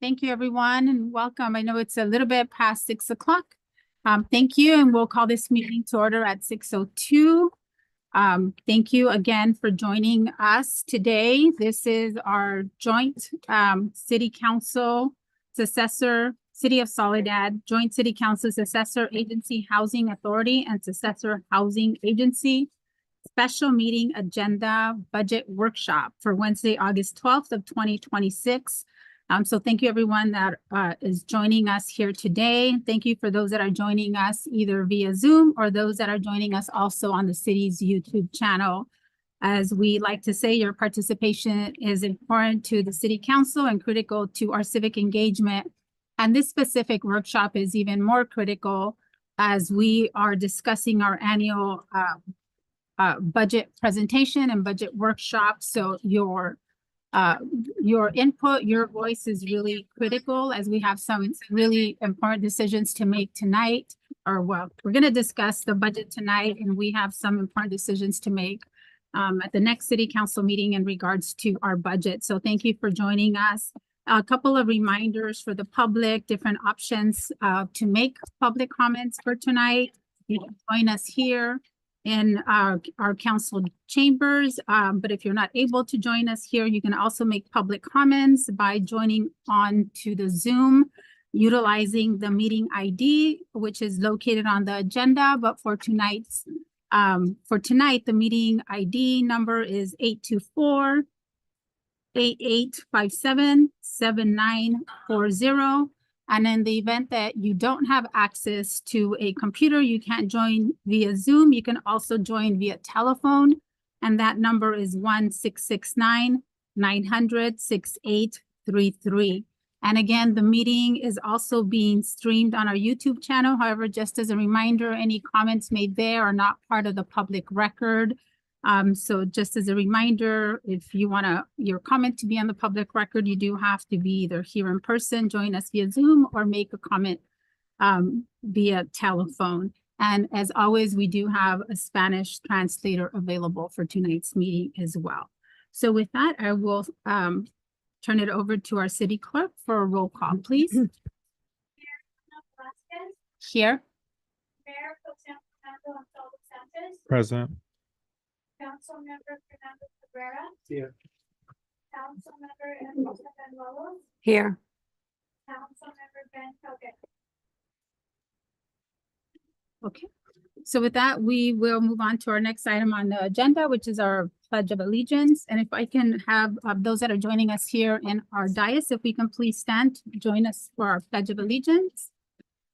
Thank you, everyone, and welcome. I know it's a little bit past 6 o'clock. Thank you, and we'll call this meeting to order at 6:02. Thank you again for joining us today. This is our joint City Council Successor, City of Soledad, Joint City Council Successor Agency Housing Authority and Successor Housing Agency special meeting agenda budget workshop for Wednesday, August 12th of 2026. So thank you everyone that is joining us here today. Thank you for those that are joining us either via Zoom or those that are joining us also on the city's YouTube channel. As we like to say, your participation is important to the City Council and critical to our civic engagement. And this specific workshop is even more critical as we are discussing our annual budget presentation and budget workshop. So your input, your voice is really critical as we have some really important decisions to make tonight. Or well, we're going to discuss the budget tonight, and we have some important decisions to make at the next City Council meeting in regards to our budget. So thank you for joining us. A couple of reminders for the public, different options to make public comments for tonight. You can join us here in our council chambers. But if you're not able to join us here, you can also make public comments by joining on to the Zoom, utilizing the meeting ID, which is located on the agenda. But for tonight, the meeting ID number is 824-8857-7940. And in the event that you don't have access to a computer, you can't join via Zoom, you can also join via telephone. And that number is 1-669-900-6833. And again, the meeting is also being streamed on our YouTube channel. However, just as a reminder, any comments made there are not part of the public record. So just as a reminder, if you want your comment to be on the public record, you do have to be either here in person, join us via Zoom, or make a comment via telephone. And as always, we do have a Spanish translator available for tonight's meeting as well. So with that, I will turn it over to our city clerk for a roll call, please. Here. Mayor Pro Tem Fernando Ansaldo Sanchez. Present. Councilmember Fernando Cabrera. Here. Councilmember Enrique Benuelos. Here. Councilmember Ben Kogan. Okay, so with that, we will move on to our next item on the agenda, which is our Pledge of Allegiance. And if I can have those that are joining us here in our dais, if we can please stand to join us for our Pledge of Allegiance.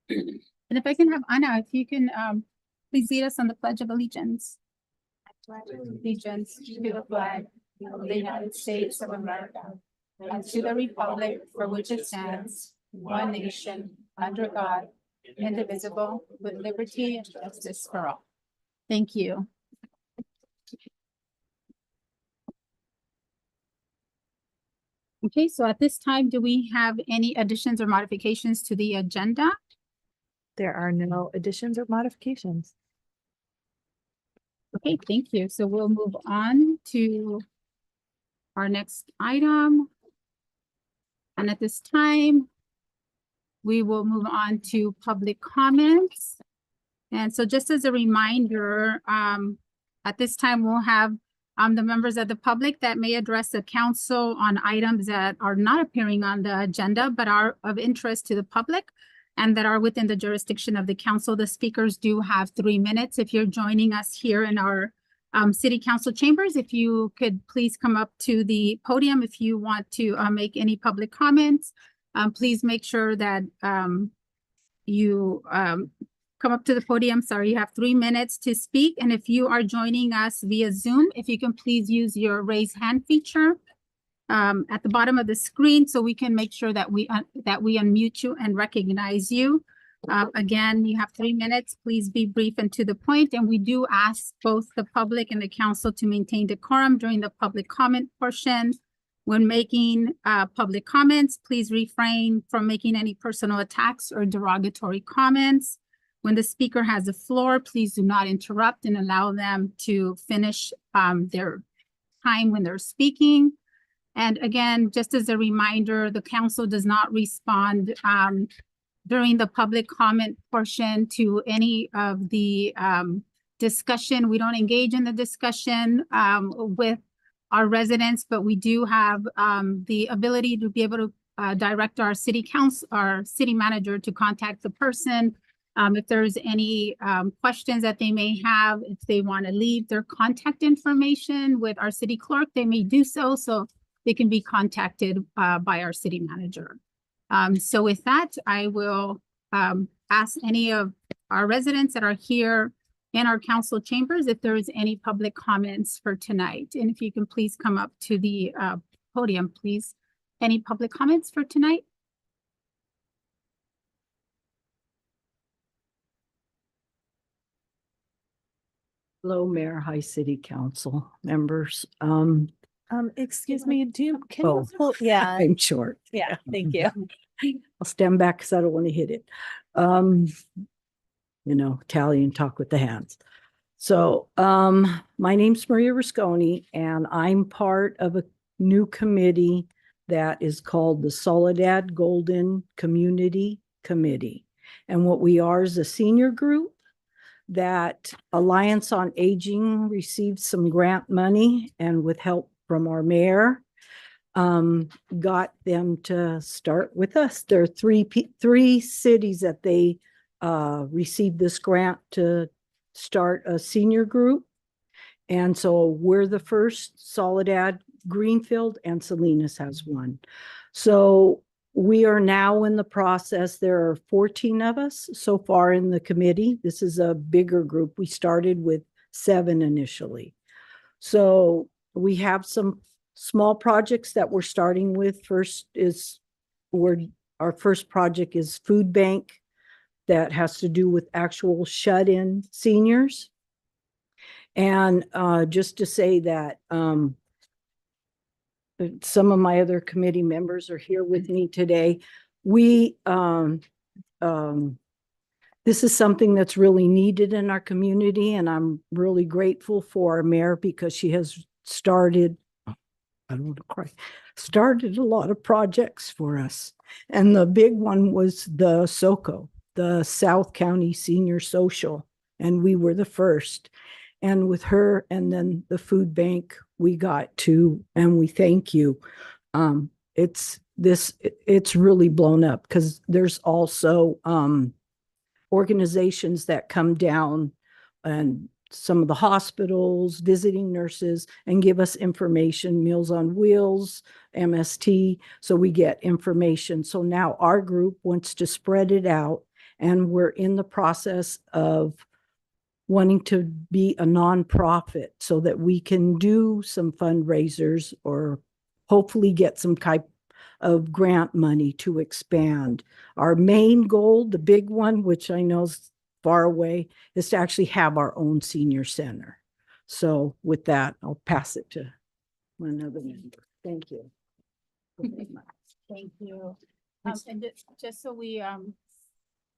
And if I can have Anna, if you can please lead us on the Pledge of Allegiance. Allegiance to the flag of the United States of America and to the republic for which it stands, one nation, under God, indivisible, with liberty and justice for all. Thank you. Okay, so at this time, do we have any additions or modifications to the agenda? There are no additions or modifications. Okay, thank you. So we'll move on to our next item. And at this time, we will move on to public comments. And so just as a reminder, at this time, we'll have the members of the public that may address the council on items that are not appearing on the agenda, but are of interest to the public and that are within the jurisdiction of the council. The speakers do have 3 minutes. If you're joining us here in our city council chambers, if you could please come up to the podium if you want to make any public comments. Please make sure that you come up to the podium. Sorry, you have 3 minutes to speak. And if you are joining us via Zoom, if you can please use your raise hand feature at the bottom of the screen so we can make sure that we unmute you and recognize you. Again, you have 3 minutes. Please be brief and to the point. And we do ask both the public and the council to maintain decorum during the public comment portion. When making public comments, please refrain from making any personal attacks or derogatory comments. When the speaker has the floor, please do not interrupt and allow them to finish their time when they're speaking. And again, just as a reminder, the council does not respond during the public comment portion to any of the discussion. We don't engage in the discussion with our residents, but we do have the ability to be able to direct our city council, our city manager to contact the person. If there's any questions that they may have, if they want to leave their contact information with our city clerk, they may do so. So they can be contacted by our city manager. So with that, I will ask any of our residents that are here in our council chambers if there is any public comments for tonight. And if you can please come up to the podium, please. Any public comments for tonight? Hello, Mayor, High City Council members. Excuse me, can Oh. you, yeah, I'm short. yeah, thank you. I'll stand back because I don't want to hit it. Italian talk with the hands. So, my name's Maria Rusconi, and I'm part of a new committee that is called the Soledad Golden Community Committee. And what we are is a senior group that Alliance on Aging received some grant money, and with help from our mayor, got them to start with us. There are three cities that they received this grant to start a senior group. And so we're the first. Soledad, Greenfield, and Salinas has one. So we are now in the process. There are 14 of us so far in the committee. This is a bigger group. We started with 7 initially. So we have some small projects that we're starting with. Our first project is food bank that has to do with actual shut-in seniors. And just to say that some of my other committee members are here with me today. This is something that's really needed in our community, and I'm really grateful for our mayor because she has started a lot of projects for us. And the big one was the SoCo, the South County Senior Social, and we were the first. And with her and then the food bank, we got to, and we thank you. It's really blown up because there's also organizations that come down, and some of the hospitals, visiting nurses, and give us information, Meals on Wheels, MST, so we get information. So now our group wants to spread it out, and we're in the process of wanting to be a nonprofit so that we can do some fundraisers or hopefully get some type of grant money to expand. Our main goal, the big one, which I know is far away, is to actually have our own senior center. So with that, I'll pass it to another member. Thank you. Thank you. And just so we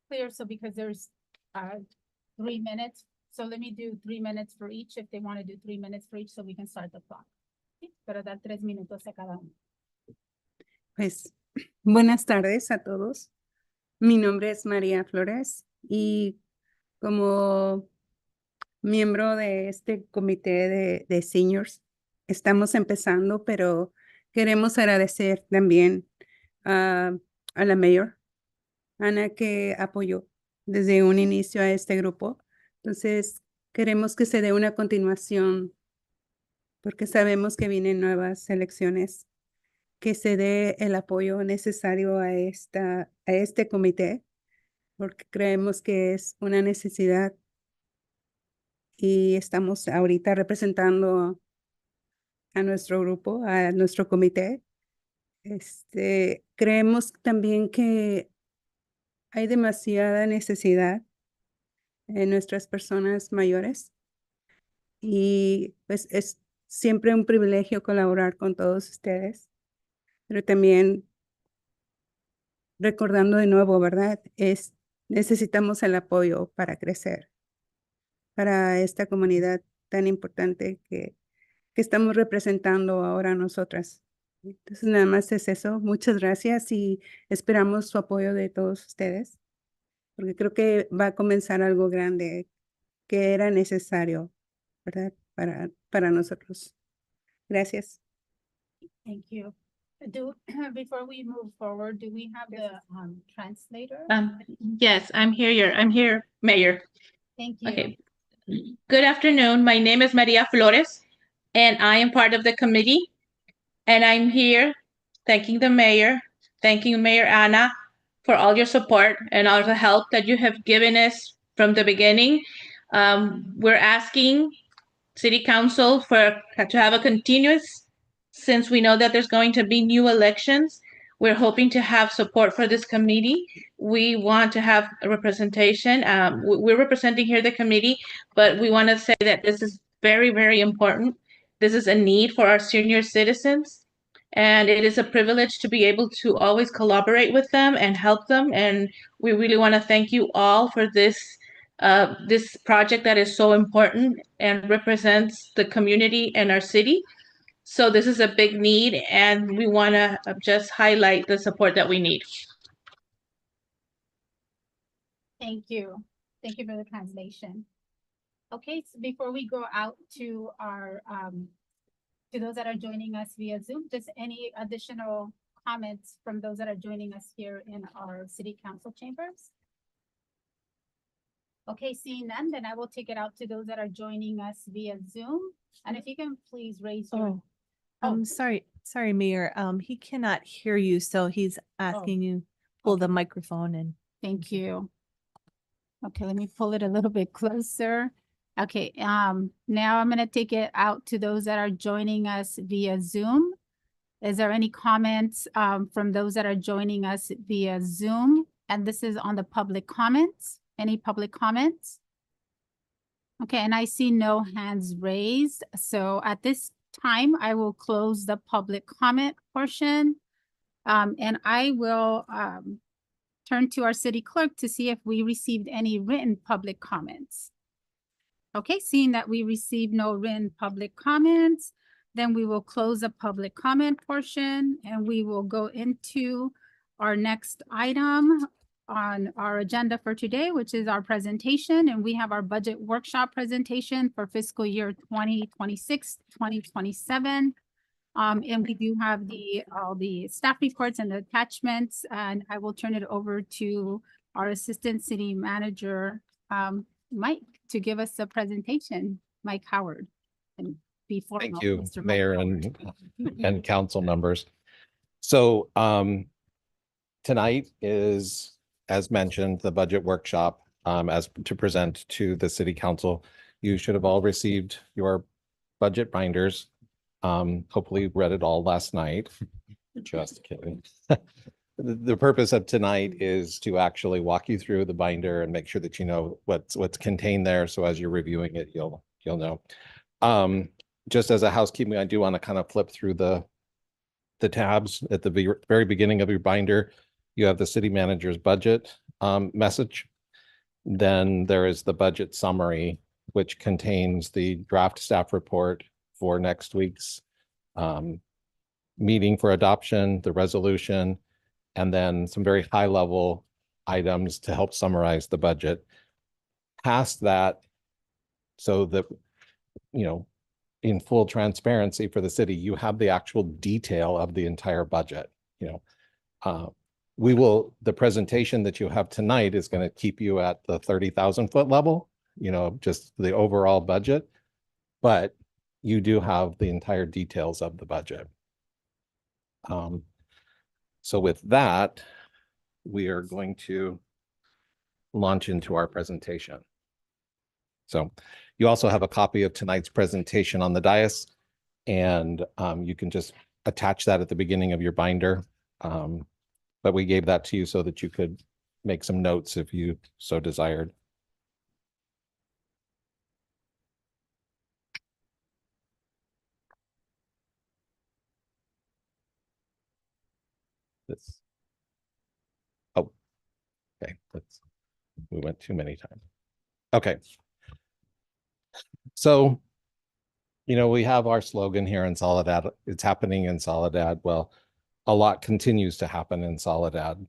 clear, so because there's 3 minutes, so let me do 3 minutes for each if they want to do 3 minutes for each, so we can start the clock. Para dar 3 minutos a cada uno. Pues, buenas tardes a todos. Mi nombre es María Flores y como miembro de este comité de seniors, estamos empezando, pero queremos agradecer también a la mayor, Ana, que apoyó desde un inicio a este grupo. Entonces, queremos que se dé una continuación porque sabemos que vienen nuevas elecciones, que se dé el apoyo necesario a este comité, porque creemos que es una necesidad y estamos ahorita representando a nuestro grupo, a nuestro comité. Creemos también que hay demasiada necesidad en nuestras personas mayores y pues es siempre un privilegio colaborar con todos ustedes, pero también recordando de nuevo, ¿verdad? Necesitamos el apoyo para crecer, para esta comunidad tan importante que estamos representando ahora nosotras. Entonces, nada más es eso. Muchas gracias y esperamos su apoyo de todos ustedes, porque creo que va a comenzar algo grande que era necesario, ¿verdad? Para nosotros. Gracias. Thank you. Before we move forward, do we have the translator? Yes, I'm here, Mayor. Thank you. Okay. Good afternoon. My name is Maria Flores, and I am part of the committee. And I'm here thanking the mayor, thanking Mayor Anna for all your support and all the help that you have given us from the beginning. We're asking City Council to have a continuous, since we know that there's going to be new elections. We're hoping to have support for this committee. We want to have a representation. We're representing here the committee, but we want to say that this is very, very important. This is a need for our senior citizens. And it is a privilege to be able to always collaborate with them and help them. And we really want to thank you all for this project that is so important and represents the community and our city. So this is a big need, and we want to just highlight the support that we need. Thank you. Thank you for the translation. Okay, so before we go out to our, to those that are joining us via Zoom, just any additional comments from those that are joining us here in our city council chambers? Okay, seeing none, then I will take it out to those that are joining us via Zoom. And if you can please raise your, Oh. Sorry, Mayor. He cannot hear you, so he's asking you pull the okay. microphone and. Thank you. Okay, let me pull it a little bit closer. Okay, now I'm gonna take it out to those that are joining us via Zoom. Is there any comments from those that are joining us via Zoom? And this is on the public comments. Any public comments? Okay, and I see no hands raised. So at this time, I will close the public comment portion. And I will turn to our city clerk to see if we received any written public comments. Okay, seeing that we received no written public comments, then we will close the public comment portion and we will go into our next item on our agenda for today, which is our presentation. And we have our budget workshop presentation for fiscal year 2026, 2027. And we do have all the staff reports and the attachments, and I will turn it over to our Assistant City Manager, Mike, to give us a presentation, Mike Howard. And before. Thank you, Mayor and council members. So tonight is, as mentioned, the budget workshop as to present to the city council. You should have all received your budget binders. Hopefully read it all last night. Just kidding. The purpose of tonight is to actually walk you through the binder and make sure that you know what's contained there. So as you're reviewing it, you'll know. Just as a housekeeping, I do want to kind of flip through the tabs at the very beginning of your binder. You have the city manager's budget message. Then there is the budget summary, which contains the draft staff report for next week's meeting for adoption, the resolution, and then some very high level items to help summarize the budget. Past that, so that, you know, in full transparency for the city, you have the actual detail of the entire budget. You know, the presentation that you have tonight is going to keep you at the 30,000 foot level, you know, just the overall budget, but you do have the entire details of the budget. So with that, we are going to launch into our presentation. So you also have a copy of tonight's presentation on the dais, and you can just attach that at the beginning of your binder. But we gave that to you so that you could make some notes if you so desired. This. Oh, okay. We went too many times. Okay. So You know, we have our slogan here in Soledad. It's happening in Soledad. Well, a lot continues to happen in Soledad.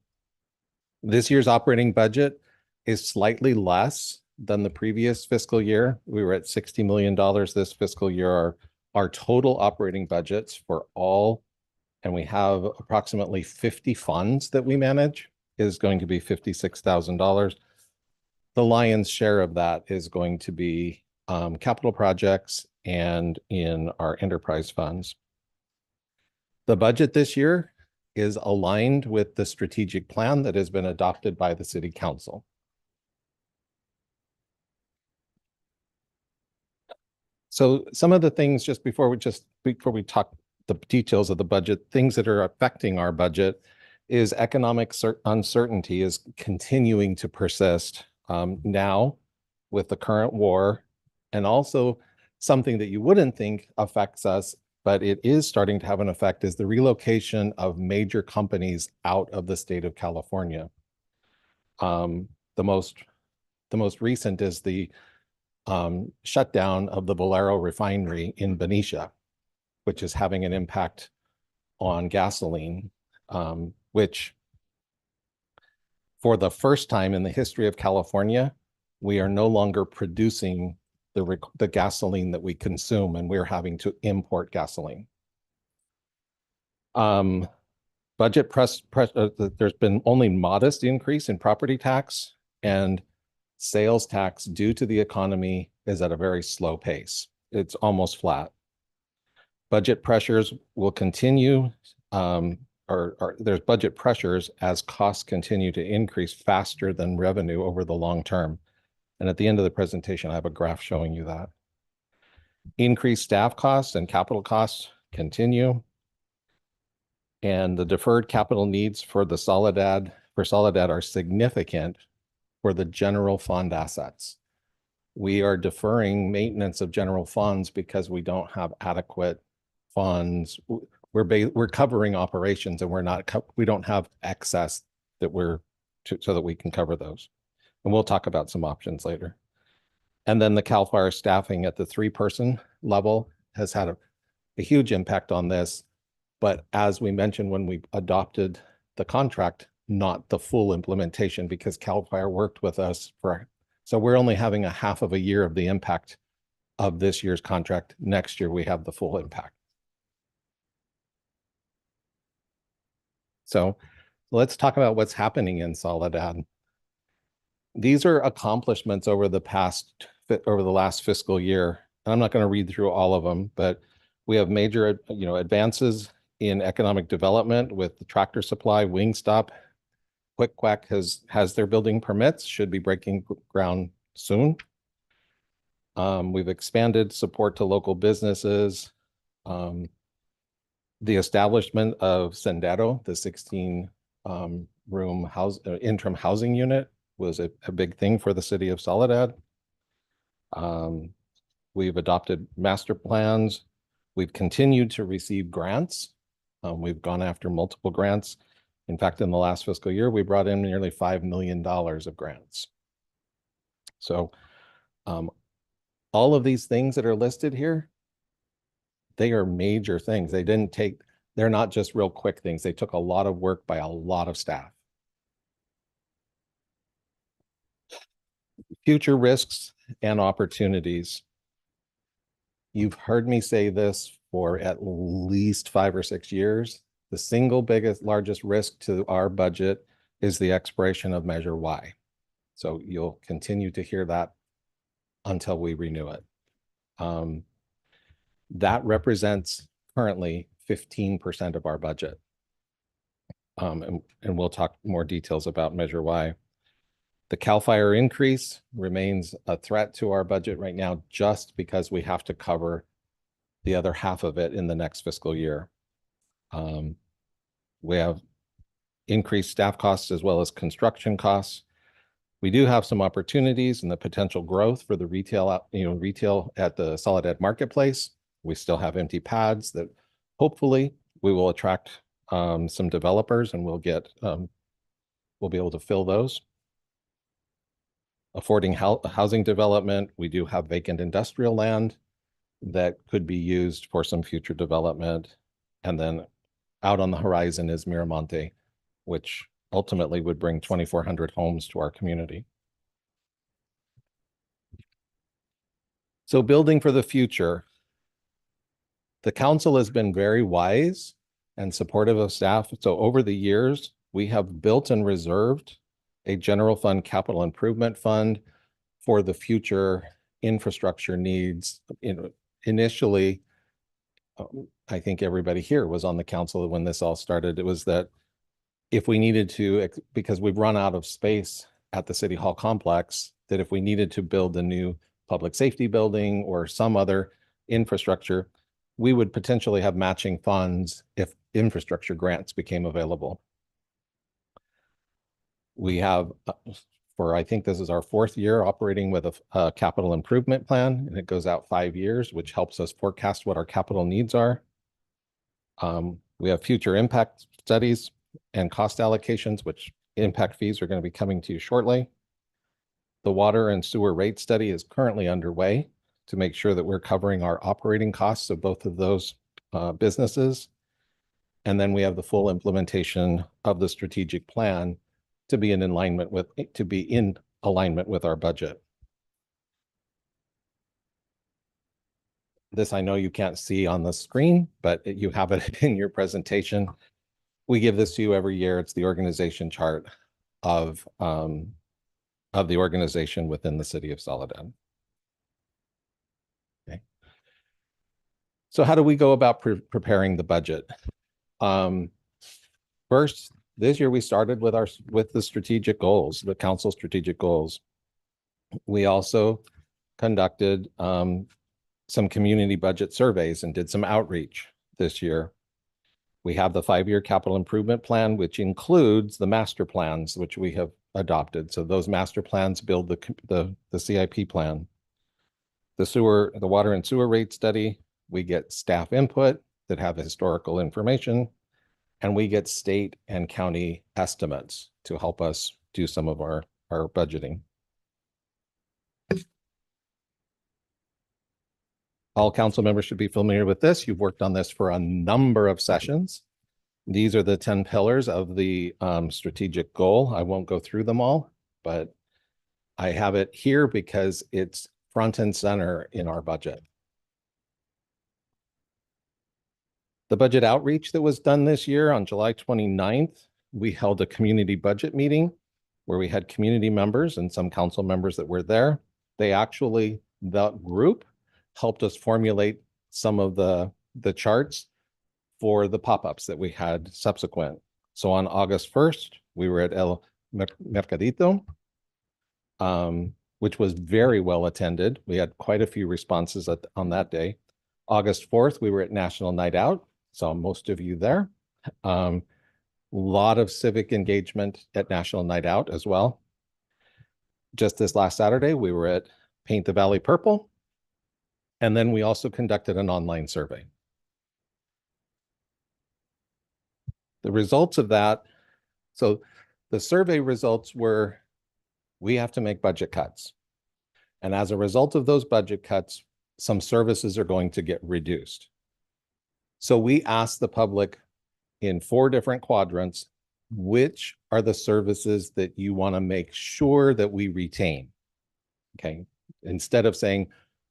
This year's operating budget is slightly less than the previous fiscal year. We were at $60 million this fiscal year. Our total operating budgets for all, and we have approximately 50 funds that we manage, is going to be $56,000. The lion's share of that is going to be capital projects and in our enterprise funds. The budget this year is aligned with the strategic plan that has been adopted by the City Council. So some of the things, just before we talk the details of the budget, things that are affecting our budget is economic uncertainty is continuing to persist now with the current war, and also something that you wouldn't think affects us, but it is starting to have an effect, is the relocation of major companies out of the state of California. The most recent is the shutdown of the Valero refinery in Benicia, which is having an impact on gasoline, which for the first time in the history of California, we are no longer producing the gasoline that we consume, and we're having to import gasoline. Budget there's been only modest increase in property tax, and sales tax due to the economy is at a very slow pace. It's almost flat. Budget pressures will continue, or there's budget pressures as costs continue to increase faster than revenue over the long term. And at the end of the presentation, I have a graph showing you that. Increased staff costs and capital costs continue. And the deferred capital needs for Soledad are significant for the general fund assets. We are deferring maintenance of general funds because we don't have adequate funds. We're covering operations, and we don't have excess so that we can cover those. And we'll talk about some options later. And then the CAL FIRE staffing at the 3-person level has had a huge impact on this. But as we mentioned when we adopted the contract, not the full implementation, because CAL FIRE worked with us so we're only having a half of a year of the impact of this year's contract. Next year, we have the full impact. So let's talk about what's happening in Soledad. These are accomplishments over the last fiscal year. I'm not going to read through all of them, but we have major, advances in economic development with the Tractor Supply, Wingstop. Quick Quack has their building permits, should be breaking ground soon. We've expanded support to local businesses. The establishment of Sendero, the 16-room interim housing unit, was a big thing for the city of Soledad. We've adopted master plans. We've continued to receive grants. We've gone after multiple grants. In fact, in the last fiscal year, we brought in nearly $5 million of grants. So all of these things that are listed here, they are major things. They're not just real quick things. They took a lot of work by a lot of staff. Future risks and opportunities. You've heard me say this for at least 5 or 6 years. The single largest risk to our budget is the expiration of Measure Y. So you'll continue to hear that until we renew it. That represents currently 15% of our budget. And we'll talk more details about Measure Y. The CAL FIRE increase remains a threat to our budget right now, just because we have to cover the other half of it in the next fiscal year. We have increased staff costs as well as construction costs. We do have some opportunities and the potential growth for the retail at the Soledad Marketplace. We still have empty pads that hopefully we will attract some developers, and we'll be able to fill those. Affording housing development. We do have vacant industrial land. that could be used for some future development. And then out on the horizon is Miramonte, which ultimately would bring 2,400 homes to our community. So building for the future, the council has been very wise and supportive of staff. So over the years, we have built and reserved a general fund capital improvement fund for the future infrastructure needs. Initially, I think everybody here was on the council when this all started. It was that if we needed to, because we've run out of space at the City Hall complex, that if we needed to build a new public safety building or some other infrastructure, we would potentially have matching funds if infrastructure grants became available. We have, I think this is our 4th year operating with a capital improvement plan, and it goes out 5 years, which helps us forecast what our capital needs are. We have future impact studies and cost allocations, which impact fees are going to be coming to you shortly. The water and sewer rate study is currently underway to make sure that we're covering our operating costs of both of those businesses. And then we have the full implementation of the strategic plan to be in alignment with our budget. This I know you can't see on the screen, but you have it in your presentation. We give this to you every year. It's the organization chart of the organization within the city of Soledad. Okay. So how do we go about preparing the budget? First, this year we started with the strategic goals, the council strategic goals. We also conducted some community budget surveys and did some outreach this year. We have the 5-year capital improvement plan, which includes the master plans, which we have adopted. So those master plans build the CIP plan. The water and sewer rate study, we get staff input that have historical information, and we get state and county estimates to help us do some of our budgeting. All council members should be familiar with this. You've worked on this for a number of sessions. These are the 10 pillars of the strategic goal. I won't go through them all, but I have it here because it's front and center in our budget. The budget outreach that was done this year on July 29th, we held a community budget meeting where we had community members and some council members that were there. That group helped us formulate some of the charts for the pop-ups that we had subsequent. So on August 1st, we were at El Mercadito, which was very well attended. We had quite a few responses on that day. August 4th, we were at National Night Out. Saw most of you there. Lot of civic engagement at National Night Out as well. Just this last Saturday, we were at Paint the Valley Purple. And then we also conducted an online survey. The results of that, so the survey results were, we have to make budget cuts. And as a result of those budget cuts, some services are going to get reduced. So we asked the public in 4 different quadrants, which are the services that you want to make sure that we retain? Okay, instead of saying,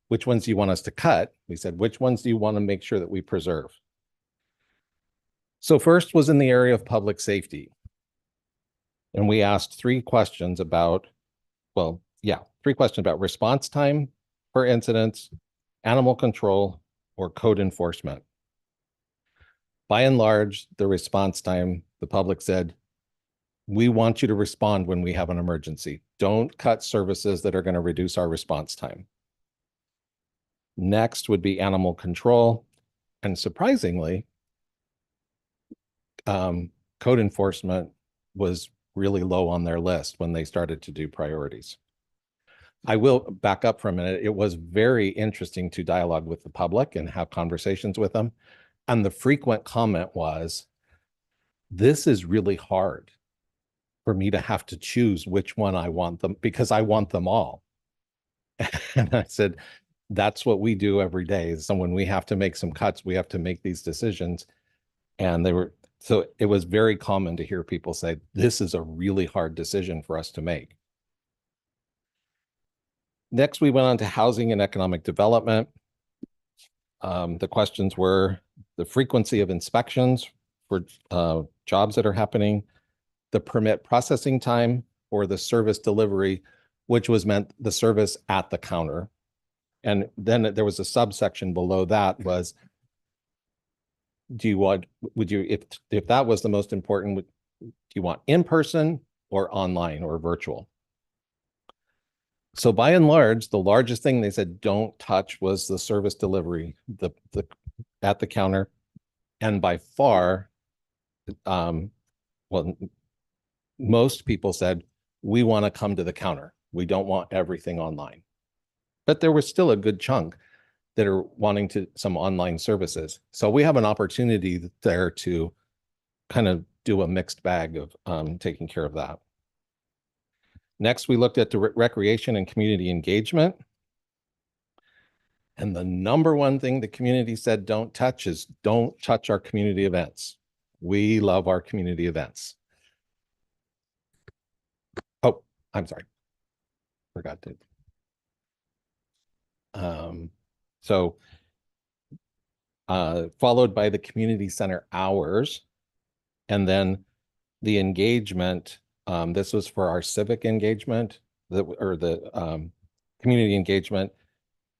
which ones do you want us to cut? We said, which ones do you want to make sure that we preserve? So first was in the area of public safety. And we asked 3 questions about, 3 questions about response time for incidents, animal control, or code enforcement. By and large, the response time, the public said, we want you to respond when we have an emergency. Don't cut services that are going to reduce our response time. Next would be animal control. And surprisingly, code enforcement was really low on their list when they started to do priorities. I will back up for a minute. It was very interesting to dialogue with the public and have conversations with them. And the frequent comment was, this is really hard for me to have to choose which one I want them, because I want them all. And I said, that's what we do every day. So when we have to make some cuts, we have to make these decisions. And so it was very common to hear people say, this is a really hard decision for us to make. Next, we went on to housing and economic development. The questions were the frequency of inspections for jobs that are happening, the permit processing time, or the service delivery, which was meant the service at the counter. And then there was a subsection below that was, if that was the most important, do you want in person or online or virtual? So by and large, the largest thing they said don't touch was the service delivery, the at the counter. And by far, well, most people said, we want to come to the counter. We don't want everything online. But there was still a good chunk that are wanting some online services. So we have an opportunity there to kind of do a mixed bag of taking care of that. Next, we looked at the recreation and community engagement. And the number one thing the community said don't touch is don't touch our community events. We love our community events. Oh, I'm sorry. Forgot to. Followed by the community center hours, and then the engagement. This was for our civic engagement, the community engagement.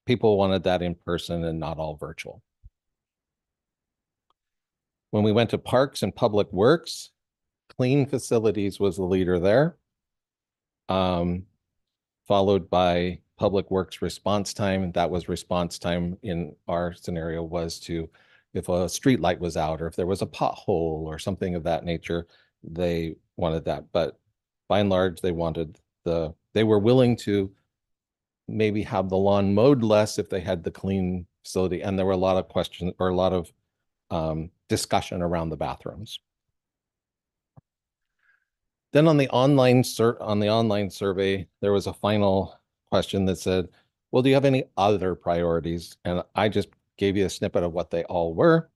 People wanted that in person and not all virtual. When we went to parks and public works, clean facilities was the leader there. Followed by public works response time. And that was response time in our scenario was to, if a street light was out or if there was a pothole or something of that nature, they wanted that. But by and large, they were willing to maybe have the lawn mowed less if they had the clean facility. And there were a lot of questions or a lot of discussion around the bathrooms. Then on the online survey, there was a final question that said, well, do you have any other priorities? And I just gave you a snippet of what they all were.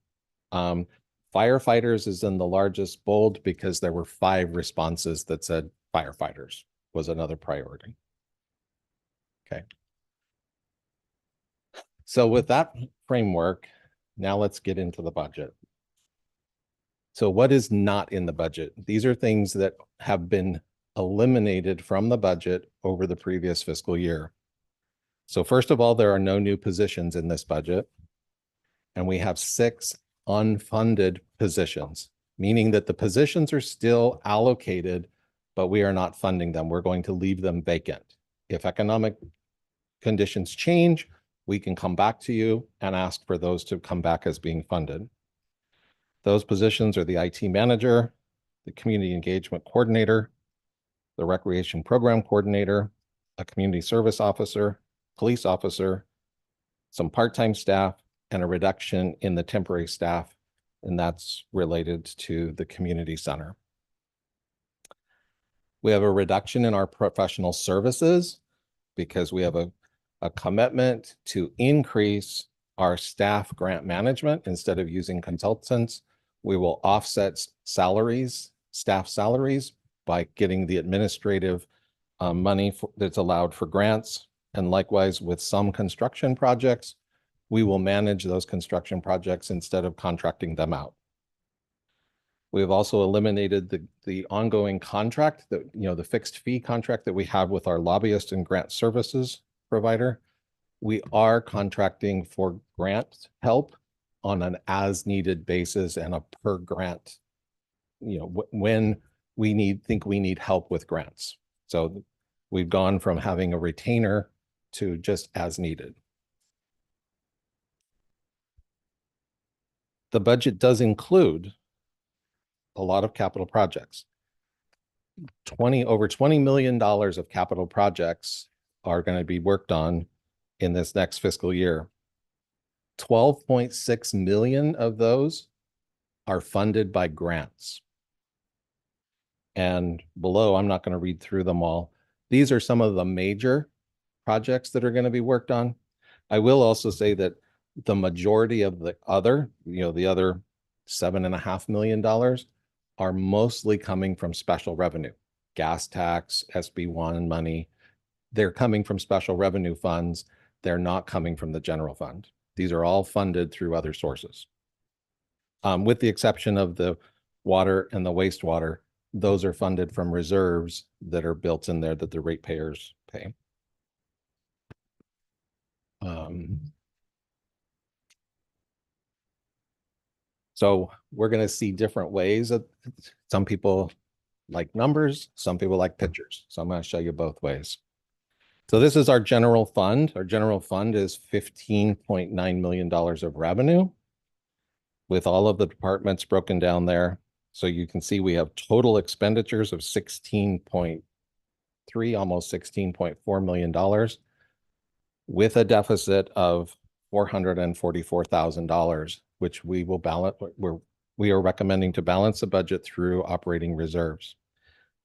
Firefighters is in the largest bold because there were 5 responses that said firefighters was another priority. Okay. So with that framework, now let's get into the budget. So what is not in the budget? These are things that have been eliminated from the budget over the previous fiscal year. So first of all, there are no new positions in this budget. And we have 6 unfunded positions, meaning that the positions are still allocated, but we are not funding them. We're going to leave them vacant. If economic conditions change, we can come back to you and ask for those to come back as being funded. Those positions are the IT manager, the community engagement coordinator, the recreation program coordinator, a community service officer, police officer, some part-time staff, and a reduction in the temporary staff, and that's related to the community center. We have a reduction in our professional services because we have a commitment to increase our staff grant management. Instead of using consultants, we will offset staff salaries by getting the administrative money that's allowed for grants. And likewise with some construction projects, we will manage those construction projects instead of contracting them out. We have also eliminated the ongoing contract, the fixed fee contract that we have with our lobbyist and grant services provider. We are contracting for grant help on an as needed basis and a per grant, when we think we need help with grants. So we've gone from having a retainer to just as needed. The budget does include a lot of capital projects. Over $20 million of capital projects are going to be worked on in this next fiscal year. 12.6 million of those are funded by grants. And below, I'm not going to read through them all. These are some of the major projects that are going to be worked on. I will also say that the majority of the other, the other $7.5 million are mostly coming from special revenue, gas tax, SB1 money. They're coming from special revenue funds. They're not coming from the general fund. These are all funded through other sources. With the exception of the water and the wastewater, those are funded from reserves that are built in there that the ratepayers pay. So we're going to see different ways of, some people like numbers, some people like pictures. So I'm going to show you both ways. So this is our general fund. Our general fund is $15.9 million of revenue with all of the departments broken down there. So you can see we have total expenditures of 16.3, almost $16.4 million with a deficit of $444,000, which we will balance. We are recommending to balance the budget through operating reserves.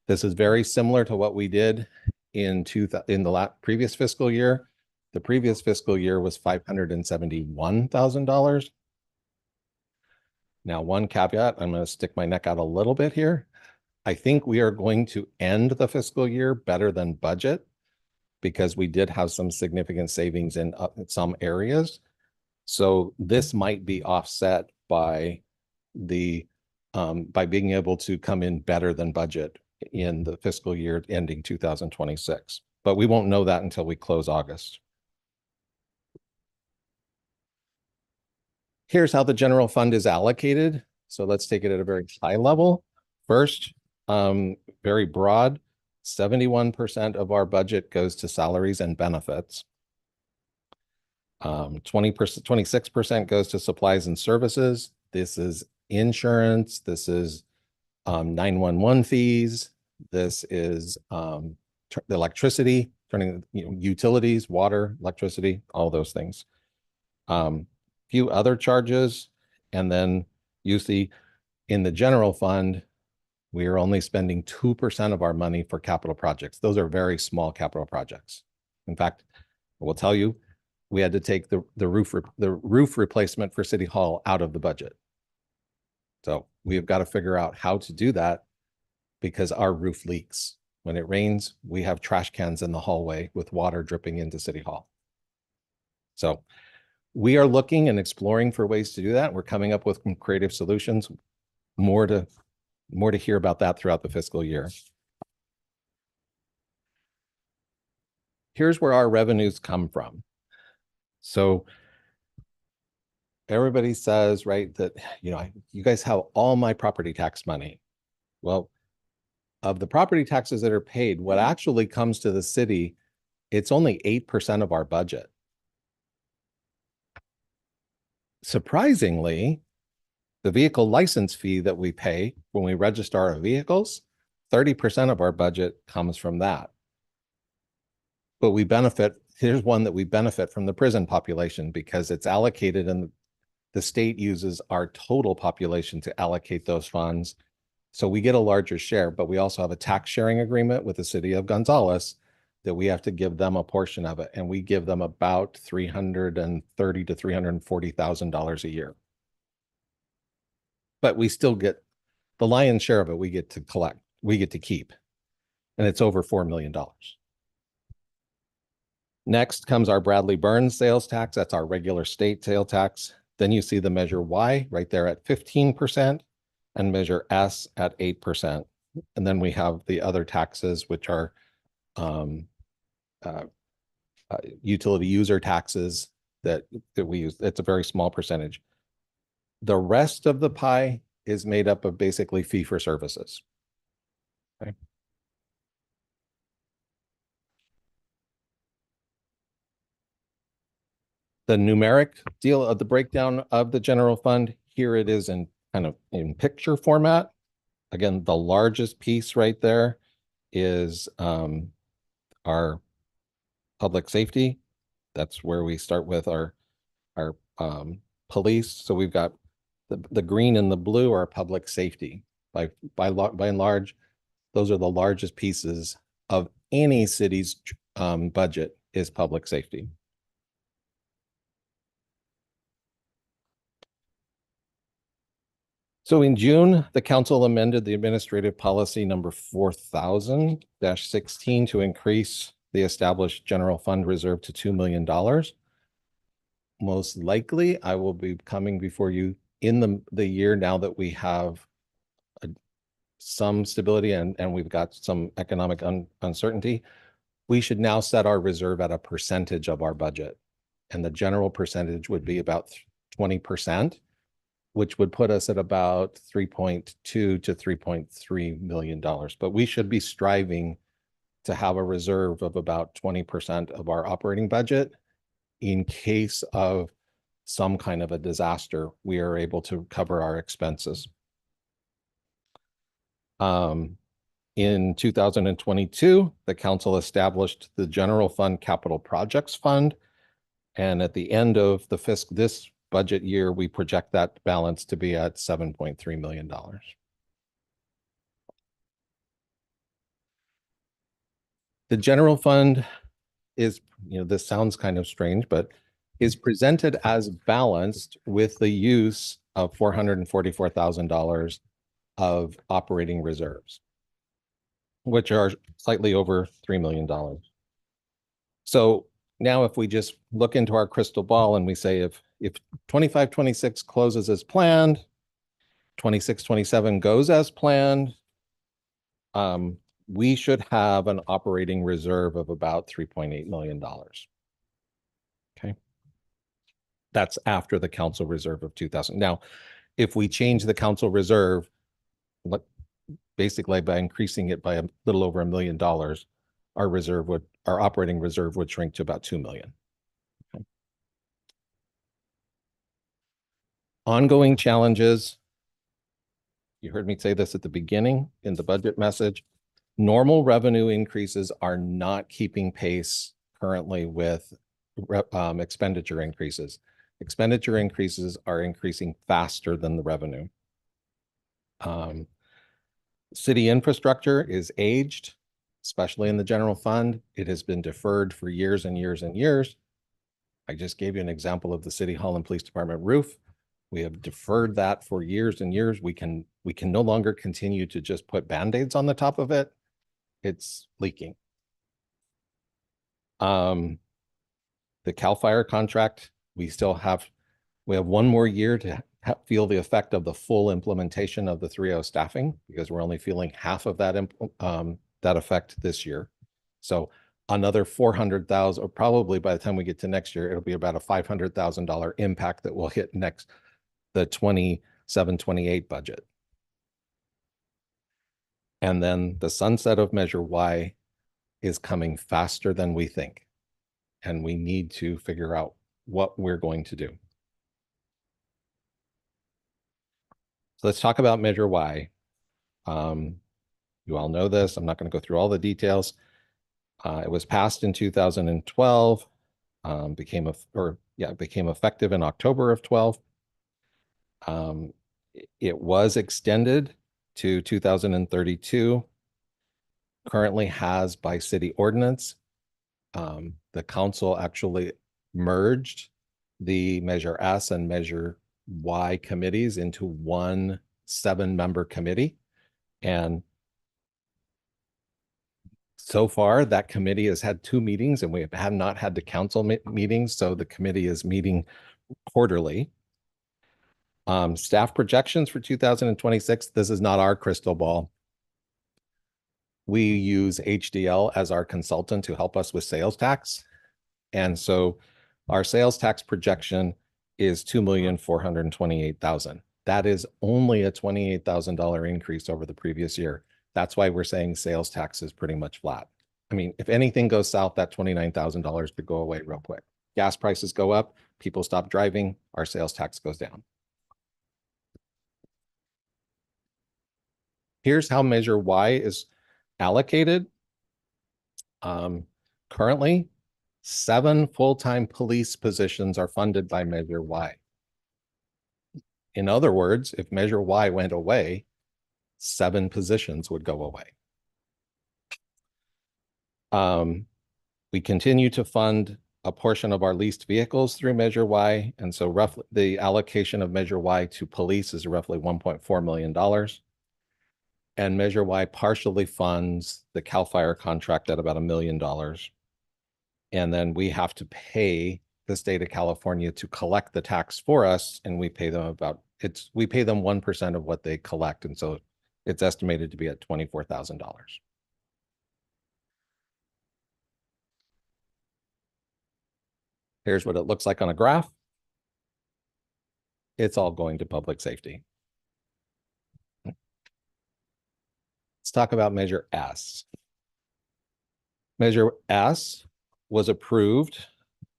This is very similar to what we did in the previous fiscal year. The previous fiscal year was $571,000. Now, one caveat, I'm going to stick my neck out a little bit here. I think we are going to end the fiscal year better than budget because we did have some significant savings in some areas. So this might be offset by by being able to come in better than budget in the fiscal year ending 2026. But we won't know that until we close August. Here's how the general fund is allocated. So let's take it at a very high level. First, very broad, 71% of our budget goes to salaries and benefits. 26% goes to supplies and services. This is insurance. This is 911 fees. This is the electricity, utilities, water, electricity, all those things. Few other charges, and then you see in the general fund, we are only spending 2% of our money for capital projects. Those are very small capital projects. In fact, I will tell you, we had to take the roof replacement for City Hall out of the budget. So we have got to figure out how to do that because our roof leaks. When it rains, we have trash cans in the hallway with water dripping into City Hall. So we are looking and exploring for ways to do that. We're coming up with some creative solutions. More to hear about that throughout the fiscal year. Here's where our revenues come from. So everybody says, right, that, you guys have all my property tax money. Well, of the property taxes that are paid, what actually comes to the city, it's only 8% of our budget. Surprisingly, the vehicle license fee that we pay when we register our vehicles, 30% of our budget comes from that. But we benefit, here's one that we benefit from the prison population because it's allocated and the state uses our total population to allocate those funds. So we get a larger share, but we also have a tax sharing agreement with the city of Gonzales that we have to give them a portion of it. And we give them about $330,000 to $340,000 a year. But we still get the lion's share of it. We get to collect, we get to keep, and it's over $4 million. Next comes our Bradley Burns sales tax. That's our regular state sale tax. Then you see the Measure Y right there at 15% and Measure S at 8%. And then we have the other taxes, which are utility user taxes that we use. It's a very small percentage. The rest of the pie is made up of basically fee for services. Okay. The numeric deal of the breakdown of the general fund, here it is in kind of in picture format. Again, the largest piece right there is our public safety. That's where we start with our police. So we've got the green and the blue are public safety. By and large, those are the largest pieces of any city's budget is public safety. So in June, the council amended the administrative policy number 4000-16 to increase the established general fund reserve to $2 million. Most likely, I will be coming before you in the year now that we have some stability and we've got some economic uncertainty. We should now set our reserve at a percentage of our budget. And the general percentage would be about 20%, which would put us at about $3.2 to $3.3 million. But we should be striving to have a reserve of about 20% of our operating budget. In case of some kind of a disaster, we are able to cover our expenses. In 2022, the council established the General Fund Capital Projects Fund. And at the end of this budget year, we project that balance to be at $7.3 million. The general fund is, this sounds kind of strange, but is presented as balanced with the use of $444,000 of operating reserves, which are slightly over $3 million. So now if we just look into our crystal ball and we say if 25-26 closes as planned, 26-27 goes as planned, we should have an operating reserve of about $3.8 million. Okay. That's after the council reserve of 2,000. Now, if we change the council reserve, basically by increasing it by a little over $1 million, our operating reserve would shrink to about 2 million. Okay. Ongoing challenges. You heard me say this at the beginning in the budget message. Normal revenue increases are not keeping pace currently with expenditure increases. Expenditure increases are increasing faster than the revenue. City infrastructure is aged, especially in the general fund. It has been deferred for years and years and years. I just gave you an example of the City Hall and Police Department roof. We have deferred that for years and years. We can no longer continue to just put Band-Aids on the top of it. It's leaking. The CAL FIRE contract, we have 1 more year to feel the effect of the full implementation of the 3.0 staffing, because we're only feeling half of that effect this year. So another 400,000, or probably by the time we get to next year, it'll be about a $500,000 impact that will hit the 27-28 budget. And then the sunset of Measure Y is coming faster than we think. And we need to figure out what we're going to do. So let's talk about Measure Y. You all know this. I'm not going to go through all the details. It was passed in 2012, became effective in October of 12. It was extended to 2032. Currently has by city ordinance. The council actually merged the Measure S and Measure Y committees into one 7-member committee. And so far, that committee has had 2 meetings, and we have not had the council meetings. So the committee is meeting quarterly. Staff projections for 2026. This is not our crystal ball. We use HDL as our consultant to help us with sales tax. And so our sales tax projection is $2,428,000. That is only a $28,000 increase over the previous year. That's why we're saying sales tax is pretty much flat. I mean, if anything goes south, that $29,000 could go away real quick. Gas prices go up, people stop driving, our sales tax goes down. Here's how Measure Y is allocated. Currently, 7 full-time police positions are funded by Measure Y. In other words, if Measure Y went away, 7 positions would go away. We continue to fund a portion of our leased vehicles through Measure Y. And so roughly the allocation of Measure Y to police is roughly $1.4 million. And Measure Y partially funds the CAL FIRE contract at about $1 million. And then we have to pay the state of California to collect the tax for us. And we pay them we pay them 1% of what they collect. And so it's estimated to be at $24,000. Here's what it looks like on a graph. It's all going to public safety. Let's talk about Measure S. Measure S was approved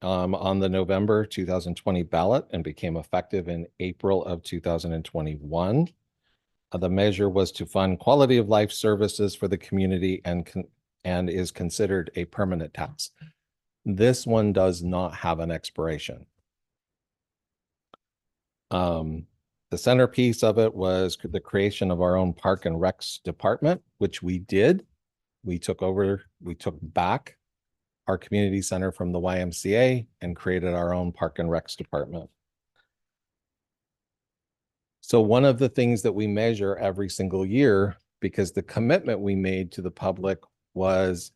on the November 2020 ballot and became effective in April of 2021. The measure was to fund quality of life services for the community and is considered a permanent tax. This one does not have an expiration. The centerpiece of it was the creation of our own Park and Recs department, which we did. We took back our community center from the YMCA and created our own Park and Recs department. So one of the things that we measure every single year, because the commitment we made to the public was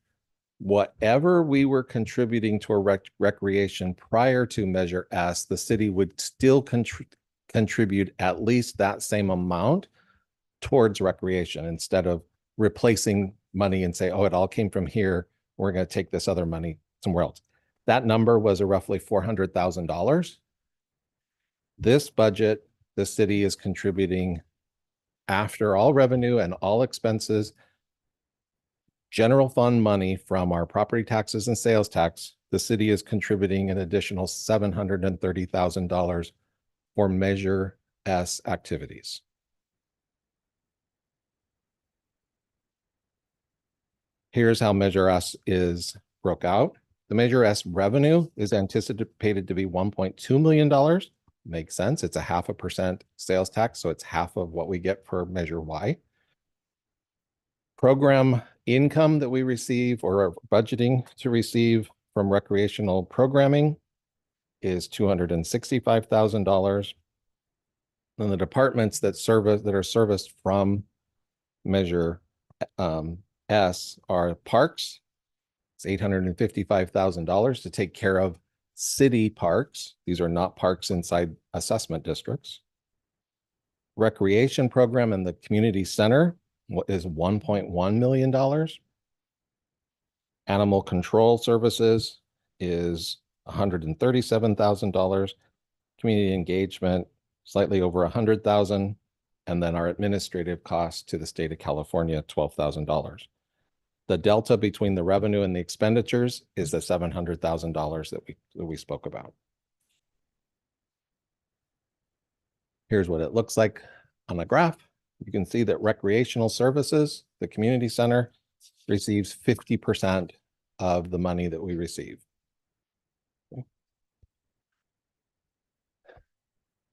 whatever we were contributing to a recreation prior to Measure S, the city would still contribute at least that same amount towards recreation instead of replacing money and say, oh, it all came from here. We're going to take this other money somewhere else. That number was a roughly $400,000. This budget, the city is contributing after all revenue and all expenses, general fund money from our property taxes and sales tax. The city is contributing an additional $730,000 for Measure S activities. Here's how Measure S is broke out. The Measure S revenue is anticipated to be $1.2 million. Makes sense. It's a 0.5% sales tax, so it's half of what we get for Measure Y. Program income that we receive or are budgeting to receive from recreational programming is $265,000. And the departments that are serviced from Measure S are parks. It's $855,000 to take care of city parks. These are not parks inside assessment districts. Recreation program and the community center is $1.1 million. Animal control services is $137,000. Community engagement, slightly over $100,000. And then our administrative costs to the state of California, $12,000. The delta between the revenue and the expenditures is the $700,000 that we spoke about. Here's what it looks like on a graph. You can see that recreational services, the community center, receives 50% of the money that we receive.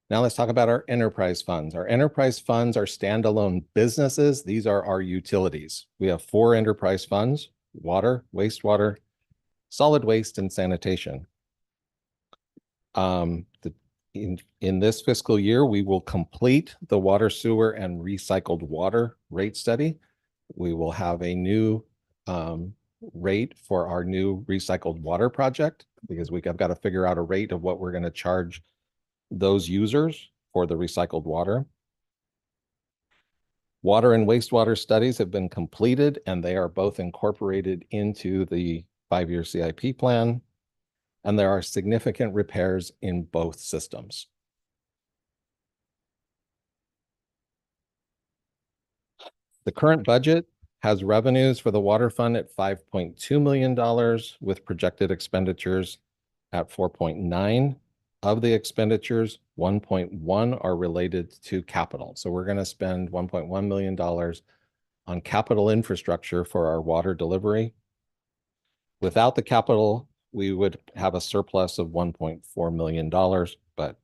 Now let's talk about our enterprise funds. Our enterprise funds are standalone businesses. These are our utilities. We have 4 enterprise funds: water, wastewater, solid waste, and sanitation. In this fiscal year, we will complete the water, sewer, and recycled water rate study. We will have a new rate for our new recycled water project because I've got to figure out a rate of what we're going to charge those users for the recycled water. Water and wastewater studies have been completed, and they are both incorporated into the 5-year CIP plan. And there are significant repairs in both systems. The current budget has revenues for the water fund at $5.2 million with projected expenditures at 4.9. Of the expenditures, 1.1 are related to capital. So we're going to spend $1.1 million on capital infrastructure for our water delivery. Without the capital, we would have a surplus of $1.4 million, but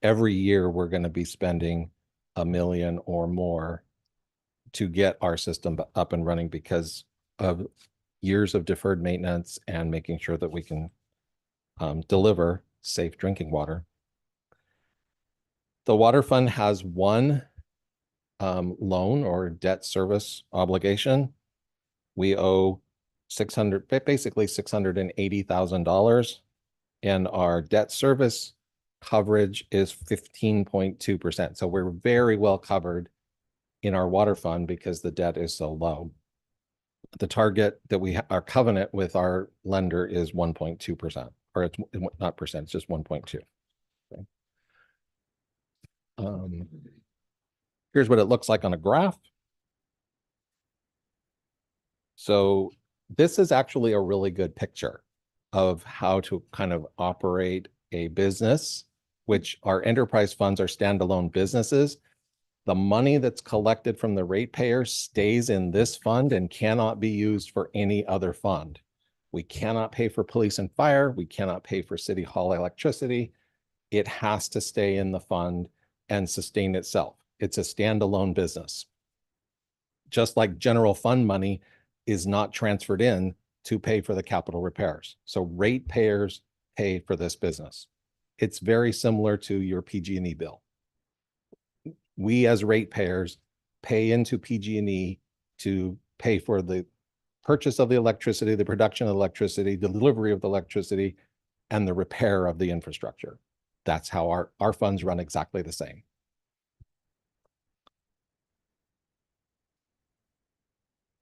every year we're going to be spending $1 million or more to get our system up and running because of years of deferred maintenance and making sure that we can deliver safe drinking water. The water fund has one loan or debt service obligation. We owe basically $680,000, and our debt service coverage is 15.2%. So we're very well covered in our water fund because the debt is so low. The target that our covenant with our lender is 1.2%, or it's not percent, it's just 1.2. Okay. Here's what it looks like on a graph. So this is actually a really good picture of how to kind of operate a business, which our enterprise funds are standalone businesses. The money that's collected from the ratepayers stays in this fund and cannot be used for any other fund. We cannot pay for police and fire. We cannot pay for city hall electricity. It has to stay in the fund and sustain itself. It's a standalone business. Just like general fund money is not transferred in to pay for the capital repairs. So ratepayers pay for this business. It's very similar to your PG&E bill. We as ratepayers pay into PG&E to pay for the purchase of the electricity, the production of electricity, the delivery of the electricity, and the repair of the infrastructure. That's how our funds run exactly the same.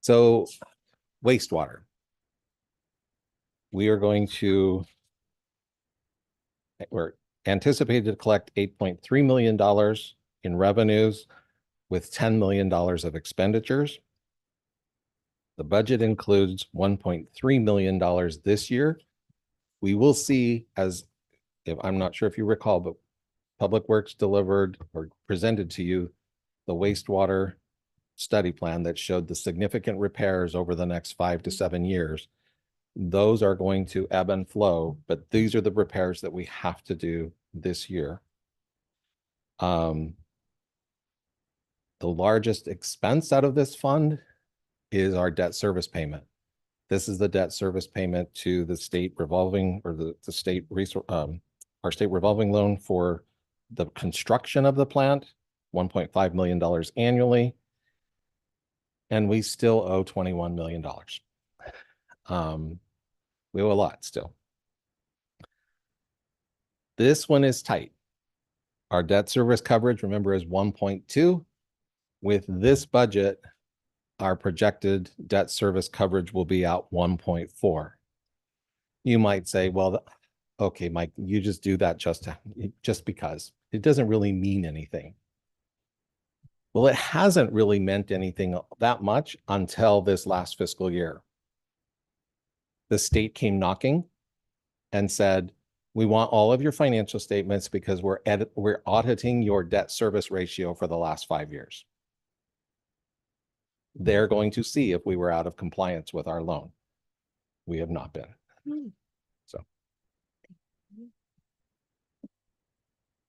So wastewater. We're anticipated to collect $8.3 million in revenues with $10 million of expenditures. The budget includes $1.3 million this year. We will see, I'm not sure if you recall, but Public Works delivered or presented to you the wastewater study plan that showed the significant repairs over the next 5 to 7 years. Those are going to ebb and flow, but these are the repairs that we have to do this year. The largest expense out of this fund is our debt service payment. This is the debt service payment to the state revolving, or the state resource, our state revolving loan for the construction of the plant, $1.5 million annually. And we still owe $21 million. We owe a lot still. This one is tight. Our debt service coverage, remember, is 1.2. With this budget, our projected debt service coverage will be at 1.4. You might say, well, okay, Mike, you just do that just because. It doesn't really mean anything. Well, it hasn't really meant anything that much until this last fiscal year. The state came knocking and said, we want all of your financial statements because we're auditing your debt service ratio for the last 5 years. They're going to see if we were out of compliance with our loan. We have not been. So,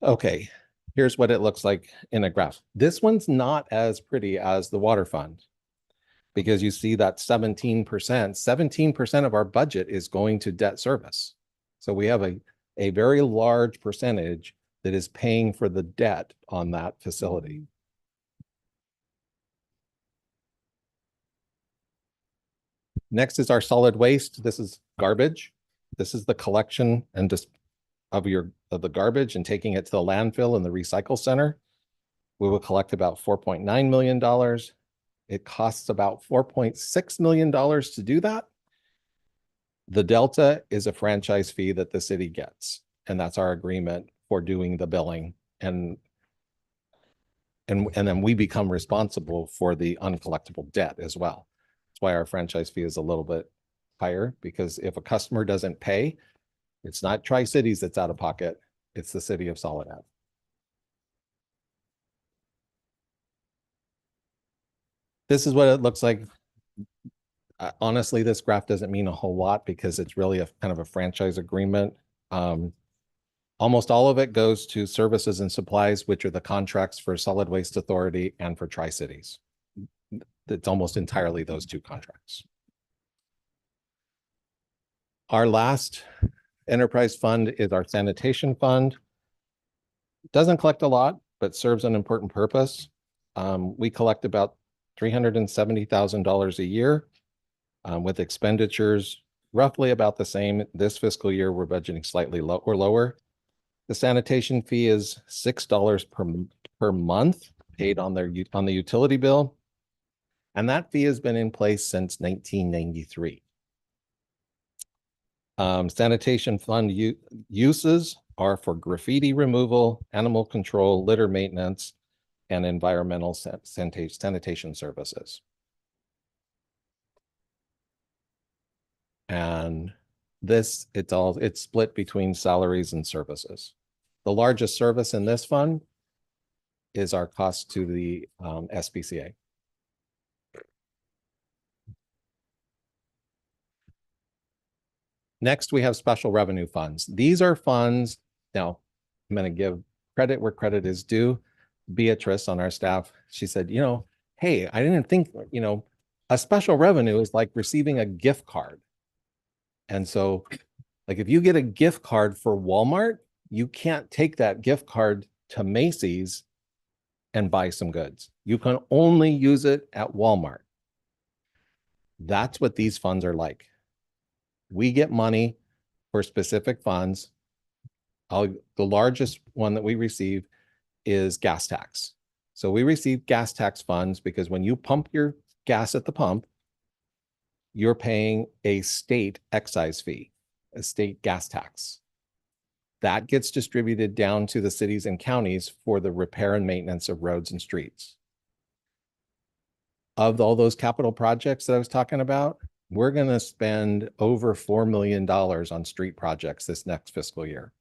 okay, here's what it looks like in a graph. This one's not as pretty as the water fund, because you see that 17% of our budget is going to debt service. So we have a very large percentage that is paying for the debt on that facility. Next is our solid waste. This is garbage. This is the collection and just of the garbage and taking it to the landfill and the recycle center. We will collect about $4.9 million. It costs about $4.6 million to do that. The delta is a franchise fee that the city gets, and that's our agreement for doing the billing. And then we become responsible for the uncollectible debt as well. That's why our franchise fee is a little bit higher, because if a customer doesn't pay, it's not Tri-Cities that's out of pocket, it's the city of Soledad. This is what it looks like. Honestly, this graph doesn't mean a whole lot because it's really a kind of a franchise agreement. Almost all of it goes to services and supplies, which are the contracts for Solid Waste Authority and for Tri-Cities. It's almost entirely those two contracts. Our last enterprise fund is our sanitation fund. Doesn't collect a lot, but serves an important purpose. We collect about $370,000 a year, with expenditures roughly about the same. This fiscal year, we're budgeting slightly lower. The sanitation fee is $6 per month paid on the utility bill. And that fee has been in place since 1993. Sanitation fund uses are for graffiti removal, animal control, litter maintenance, and environmental sanitation services. And this, it's split between salaries and services. The largest service in this fund is our cost to the SPCA. Next, we have special revenue funds. These are funds. Now, I'm going to give credit where credit is due. Beatrice on our staff, she said, hey, I didn't think, a special revenue is like receiving a gift card. And so, like, if you get a gift card for Walmart, you can't take that gift card to Macy's and buy some goods. You can only use it at Walmart. That's what these funds are like. We get money for specific funds. The largest one that we receive is gas tax. So we receive gas tax funds because when you pump your gas at the pump, you're paying a state excise fee, a state gas tax. That gets distributed down to the cities and counties for the repair and maintenance of roads and streets. Of all those capital projects that I was talking about, we're going to spend over $4 million on street projects this next fiscal year.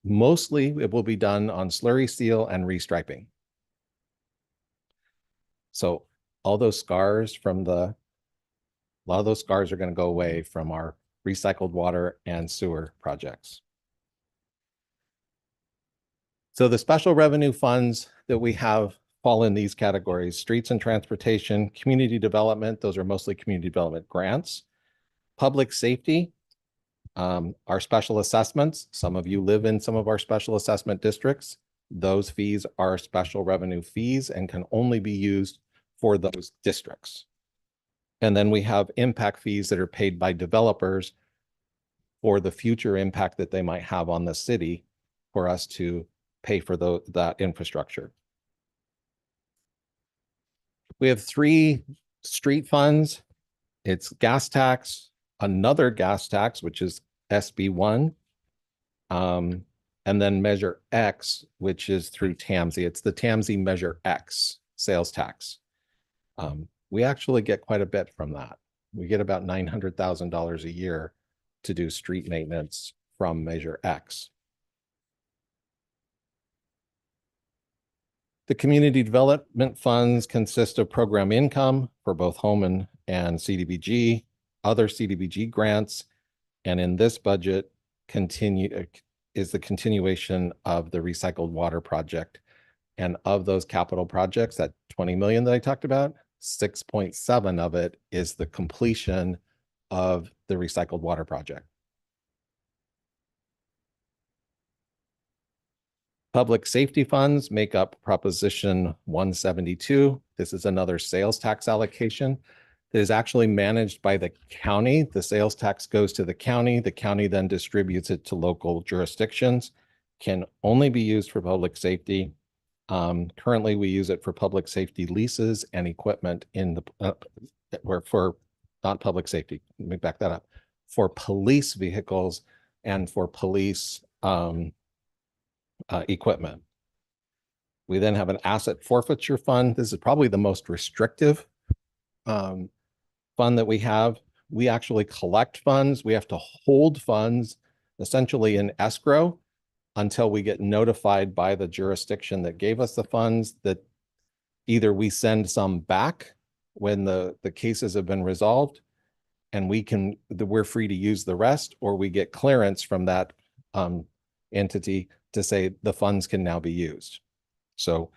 Mostly it will be done on slurry seal and restriping. So a lot of those scars are going to go away from our recycled water and sewer projects. So the special revenue funds that we have fall in these categories: streets and transportation, community development. Those are mostly community development grants. Public safety, our special assessments. Some of you live in some of our special assessment districts. Those fees are special revenue fees and can only be used for those districts. And then we have impact fees that are paid by developers for the future impact that they might have on the city for us to pay for that infrastructure. We have 3 street funds. It's gas tax, another gas tax, which is SB1, and then Measure X, which is through TAMSI. It's the TAMSI Measure X sales tax. We actually get quite a bit from that. We get about $900,000 a year to do street maintenance from Measure X. The community development funds consist of program income for both home and CDBG, other CDBG grants, and in this budget is the continuation of the recycled water project. And of those capital projects, that 20 million that I talked about, 6.7 of it is the completion of the recycled water project. Public safety funds make up Proposition 172. This is another sales tax allocation that is actually managed by the county. The sales tax goes to the county. The county then distributes it to local jurisdictions. Can only be used for public safety. Currently, we use it for public safety leases and equipment for not public safety. Let me back that up. For police vehicles and for police equipment. We then have an asset forfeiture fund. This is probably the most restrictive fund that we have. We actually collect funds. We have to hold funds essentially in escrow until we get notified by the jurisdiction that gave us the funds that either we send some back when the cases have been resolved and we're free to use the rest, or we get clearance from that entity to say the funds can now be used. So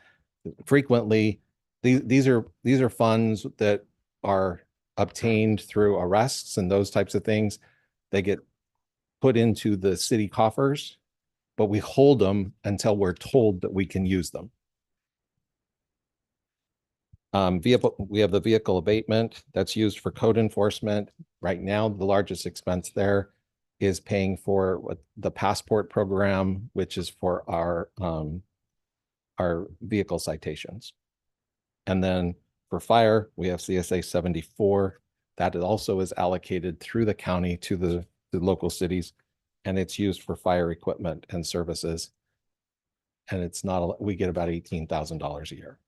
frequently these are funds that are obtained through arrests and those types of things. They get put into the city coffers, but we hold them until we're told that we can use them. We have the vehicle abatement that's used for code enforcement. Right now, the largest expense there is paying for the passport program, which is for our vehicle citations. And then for fire, we have CSA 74. That also is allocated through the county to the local cities, and it's used for fire equipment and services. And it's not, we get about $18,000 a year.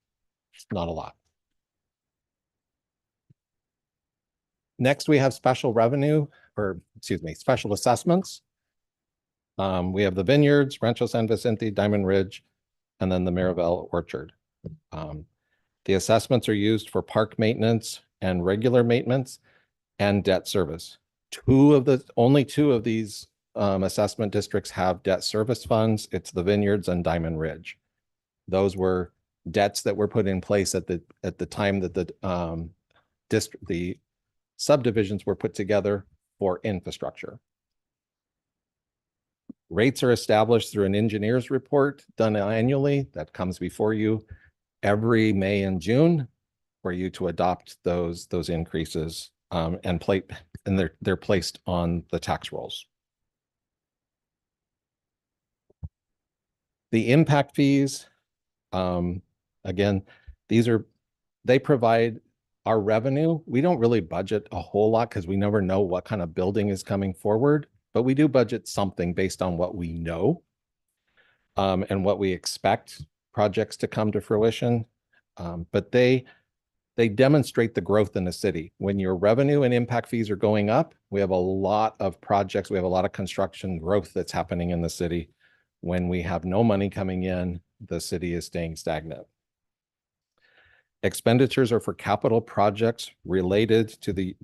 It's not a lot. Next, we have special revenue, or excuse me, special assessments. We have the Vineyards, Rancho San Vicente, Diamond Ridge, and then the Mirabel Orchard. The assessments are used for park maintenance and regular maintenance and debt service. Only two of these assessment districts have debt service funds. It's the Vineyards and Diamond Ridge. Those were debts that were put in place at the time that the subdivisions were put together for infrastructure. Rates are established through an engineer's report done annually that comes before you every May and June for you to adopt those increases and they're placed on the tax rolls. The impact fees, again, they provide our revenue. We don't really budget a whole lot because we never know what kind of building is coming forward, but we do budget something based on what we know and what we expect projects to come to fruition. But they demonstrate the growth in the city. When your revenue and impact fees are going up, we have a lot of projects, we have a lot of construction growth that's happening in the city. When we have no money coming in, the city is staying stagnant. Expenditures are for capital projects related to the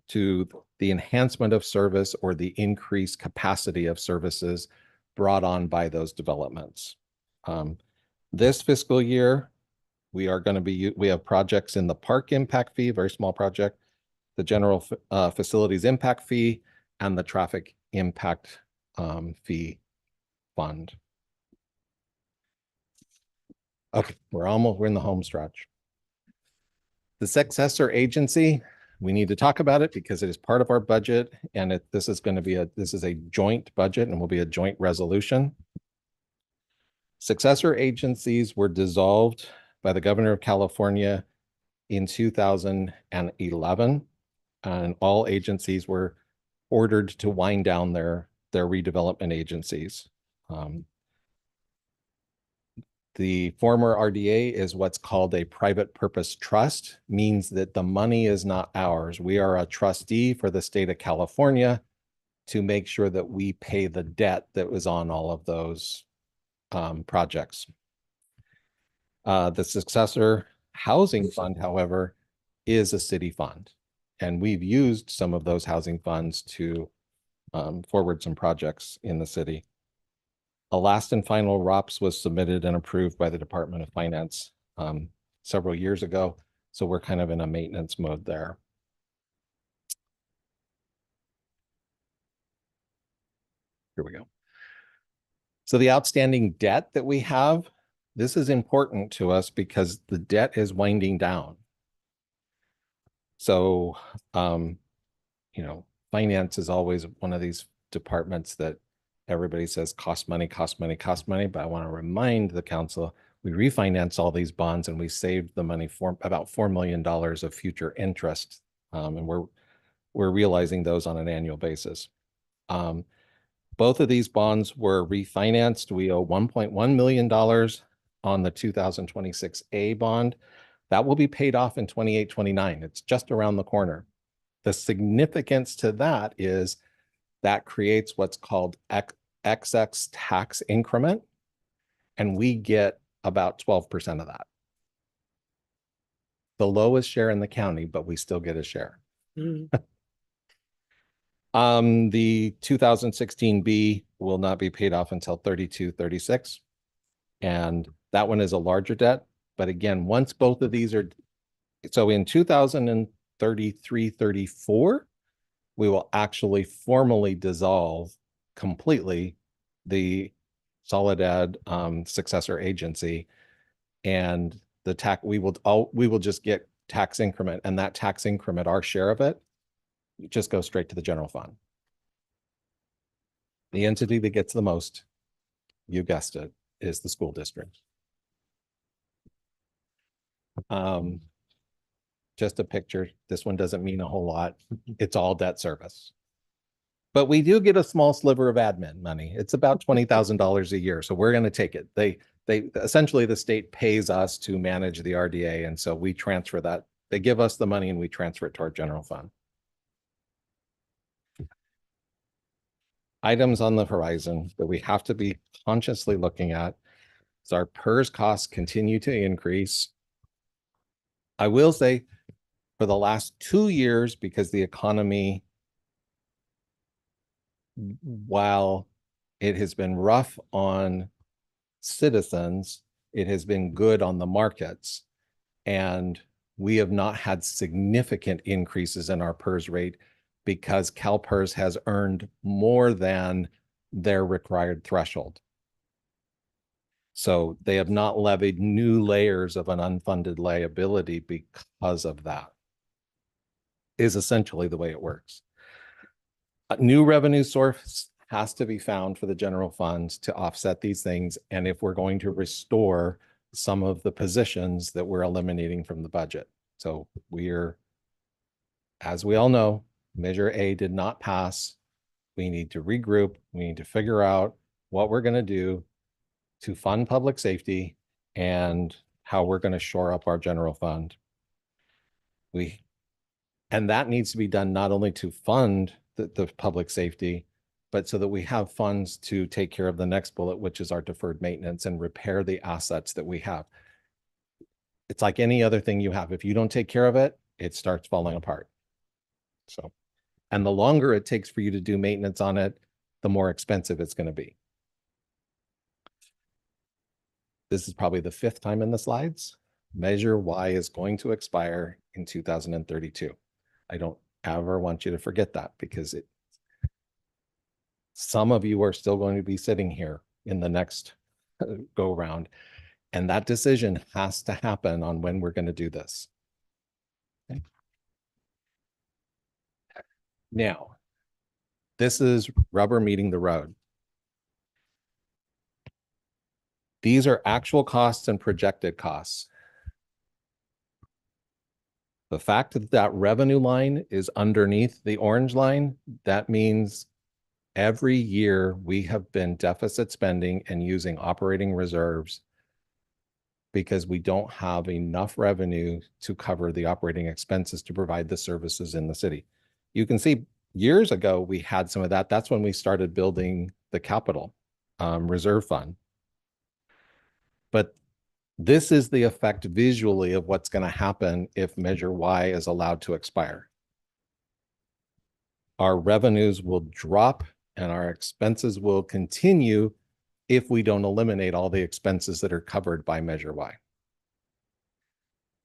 enhancement of service or the increased capacity of services brought on by those developments. This fiscal year, we have projects in the park impact fee, very small project, the general facilities impact fee, and the traffic impact fee fund. Okay, we're in the home stretch. The successor agency, we need to talk about it because it is part of our budget, and this is a joint budget and will be a joint resolution. Successor agencies were dissolved by the governor of California in 2011, and all agencies were ordered to wind down their redevelopment agencies. The former RDA is what's called a private purpose trust, means that the money is not ours. We are a trustee for the state of California to make sure that we pay the debt that was on all of those projects. The successor housing fund, however, is a city fund, and we've used some of those housing funds to forward some projects in the city. A last and final ROPS was submitted and approved by the Department of Finance several years ago, so we're kind of in a maintenance mode there. Here we go. So the outstanding debt that we have, this is important to us because the debt is winding down. So, finance is always one of these departments that everybody says cost money, cost money, cost money. But I want to remind the council, we refinance all these bonds and we saved the money for about $4 million of future interest. And we're realizing those on an annual basis. Both of these bonds were refinanced. We owe $1.1 million on the 2026A bond. That will be paid off in 28-29. It's just around the corner. The significance to that is that creates what's called XX tax increment, and we get about 12% of that. The lowest share in the county, but we still get a share. The 2016B will not be paid off until 32-36, and that one is a larger debt. But again, once both of these are, so in 2033-34, we will actually formally dissolve completely the Soledad successor agency, and the we will just get tax increment, and that tax increment, our share of it, just goes straight to the general fund. The entity that gets the most, you guessed it, is the school district. Just a picture. This one doesn't mean a whole lot. It's all debt service. But we do get a small sliver of admin money. It's about $20,000 a year. So we're going to take it. They essentially, the state pays us to manage the RDA. And so we transfer that. They give us the money and we transfer it to our general fund. Items on the horizon that we have to be consciously looking at is our PERS costs continue to increase. I will say for the last 2 years, because the economy, while it has been rough on citizens, it has been good on the markets. And we have not had significant increases in our PERS rate because CalPERS has earned more than their required threshold. So they have not levied new layers of an unfunded liability because of that, is essentially the way it works. A new revenue source has to be found for the general funds to offset these things. And if we're going to restore some of the positions that we're eliminating from the budget. So we're, as we all know, Measure A did not pass. We need to regroup. We need to figure out what we're going to do to fund public safety and how we're going to shore up our general fund. And that needs to be done not only to fund the public safety, but so that we have funds to take care of the next bullet, which is our deferred maintenance and repair the assets that we have. It's like any other thing you have. If you don't take care of it, it starts falling apart. So, and the longer it takes for you to do maintenance on it, the more expensive it's going to be. This is probably the 5th time in the slides. Measure Y is going to expire in 2032. I don't ever want you to forget that, because some of you are still going to be sitting here in the next go round, and that decision has to happen on when we're going to do this. Okay. Now, this is rubber meeting the road. These are actual costs and projected costs. The fact that that revenue line is underneath the orange line, that means every year we have been deficit spending and using operating reserves because we don't have enough revenue to cover the operating expenses to provide the services in the city. You can see years ago, we had some of that. That's when we started building the capital reserve fund. But this is the effect visually of what's going to happen if Measure Y is allowed to expire. Our revenues will drop and our expenses will continue if we don't eliminate all the expenses that are covered by Measure Y,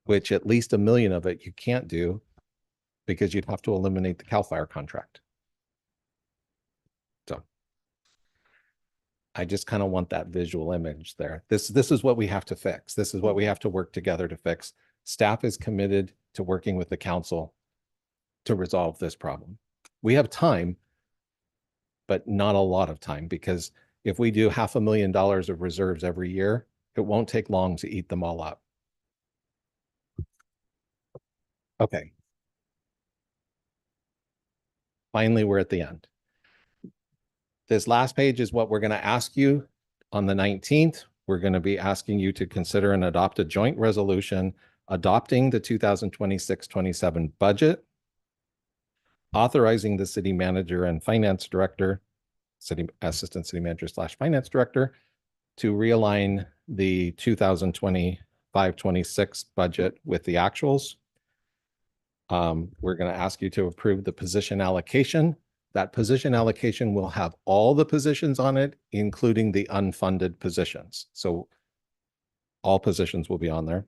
which at least $1 million of it you can't do because you'd have to eliminate the CAL FIRE contract. So I just kind of want that visual image there. This is what we have to fix. This is what we have to work together to fix. Staff is committed to working with the council to resolve this problem. We have time, but not a lot of time, because if we do $500,000 of reserves every year, it won't take long to eat them all up. Okay. Finally, we're at the end. This last page is what we're going to ask you on the 19th. We're going to be asking you to consider and adopt a joint resolution adopting the 2026-27 budget, authorizing the city manager and finance director, assistant city manager / finance director, to realign the 2025-26 budget with the actuals. We're going to ask you to approve the position allocation. That position allocation will have all the positions on it, including the unfunded positions. So all positions will be on there.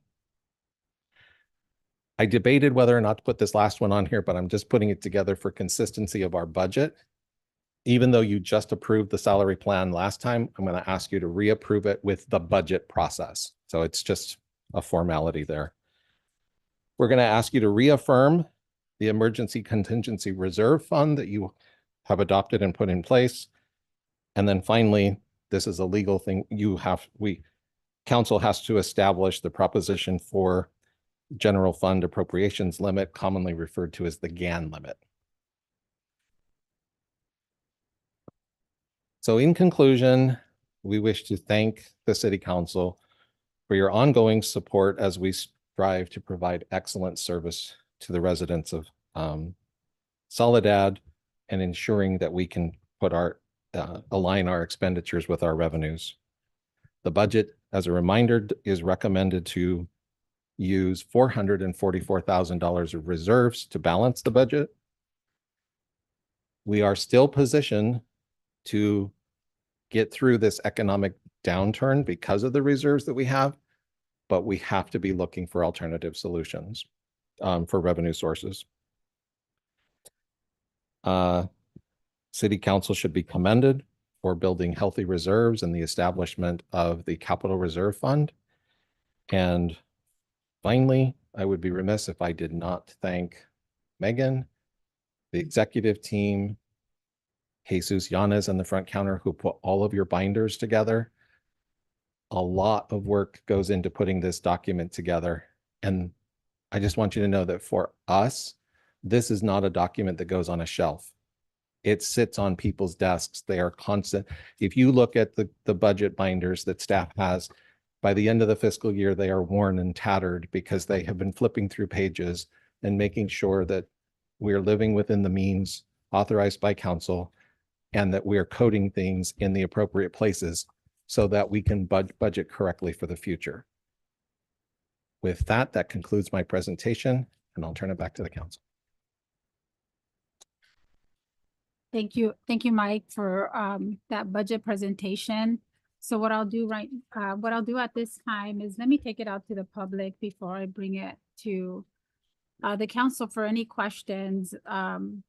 I debated whether or not to put this last one on here, but I'm just putting it together for consistency of our budget. even though you just approved the salary plan last time, I'm going to ask you to reapprove it with the budget process. So it's just a formality there. We're going to ask you to reaffirm the emergency contingency reserve fund that you have adopted and put in place. And then finally, this is a legal thing. Council has to establish the proposition for general fund appropriations limit, commonly referred to as the GAN limit. So in conclusion, we wish to thank the City Council for your ongoing support as we strive to provide excellent service to the residents of Soledad and ensuring that we can put align our expenditures with our revenues. The budget, as a reminder, is recommended to use $444,000 of reserves to balance the budget. We are still positioned to get through this economic downturn because of the reserves that we have, but we have to be looking for alternative solutions for revenue sources. City Council should be commended for building healthy reserves and the establishment of the Capital Reserve Fund. And finally, I would be remiss if I did not thank Megan, the executive team, Jesus Yanez and the front counter who put all of your binders together. A lot of work goes into putting this document together. And I just want you to know that for us, this is not a document that goes on a shelf. It sits on people's desks. They are constant. If you look at the budget binders that staff has, by the end of the fiscal year, they are worn and tattered because they have been flipping through pages and making sure that we're living within the means authorized by council and that we are coding things in the appropriate places so that we can budget correctly for the future. With that, that concludes my presentation, and I'll turn it back to the council. Thank you, Mike, for that budget presentation. So what I'll do at this time is let me take it out to the public before I bring it to the council for any questions, any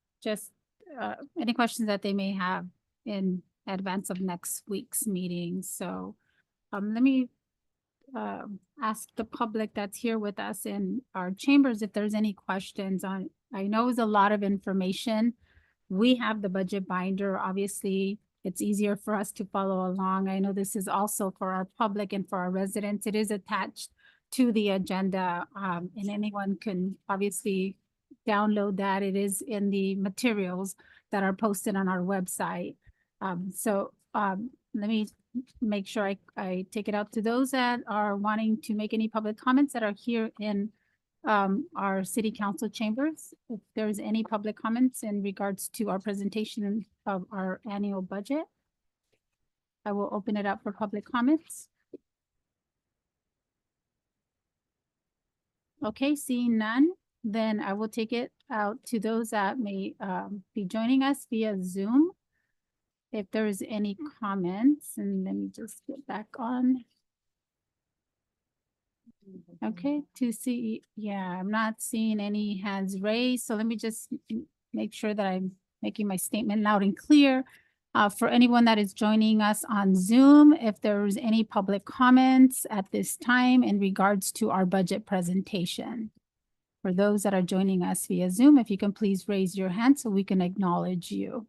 questions that they may have in advance of next week's meeting. So let me ask the public that's here with us in our chambers if there's any questions on, I know it's a lot of information. We have the budget binder. Obviously, it's easier for us to follow along. I know this is also for our public and for our residents. It is attached to the agenda, and anyone can obviously download that. It is in the materials that are posted on our website. Let me make sure I take it out to those that are wanting to make any public comments that are here in our city council chambers. If there's any public comments in regards to our presentation of our annual budget, I will open it up for public comments. Okay, seeing none, then I will take it out to those that may be joining us via Zoom. If there is any comments, and let me just get back on. Okay, I'm not seeing any hands raised, so let me just make sure that I'm making my statement loud and clear. For anyone that is joining us on Zoom, if there's any public comments at this time in regards to our budget presentation. For those that are joining us via Zoom, if you can please raise your hand so we can acknowledge you.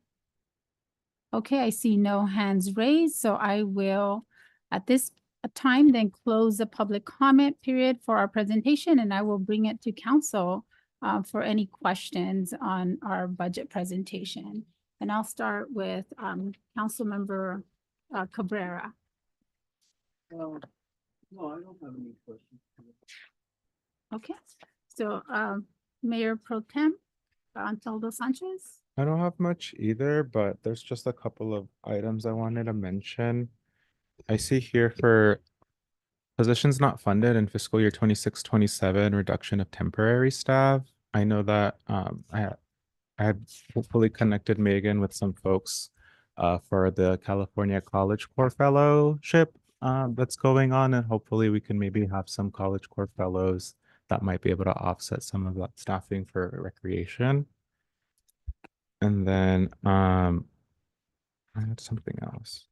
Okay, I see no hands raised, so I will at this time then close the public comment period for our presentation, and I will bring it to council for any questions on our budget presentation. And I'll start with Councilmember Cabrera. No, I don't have any questions. Okay, so Mayor Pro Tem Antaldo Sanchez. I don't have much either, but there's just a couple of items I wanted to mention. I see here for positions not funded in fiscal year 26-27, reduction of temporary staff. I know that I had hopefully connected Megan with some folks for the California College Corps Fellowship that's going on, and hopefully we can maybe have some College Corps Fellows that might be able to offset some of that staffing for recreation. And then I had something else.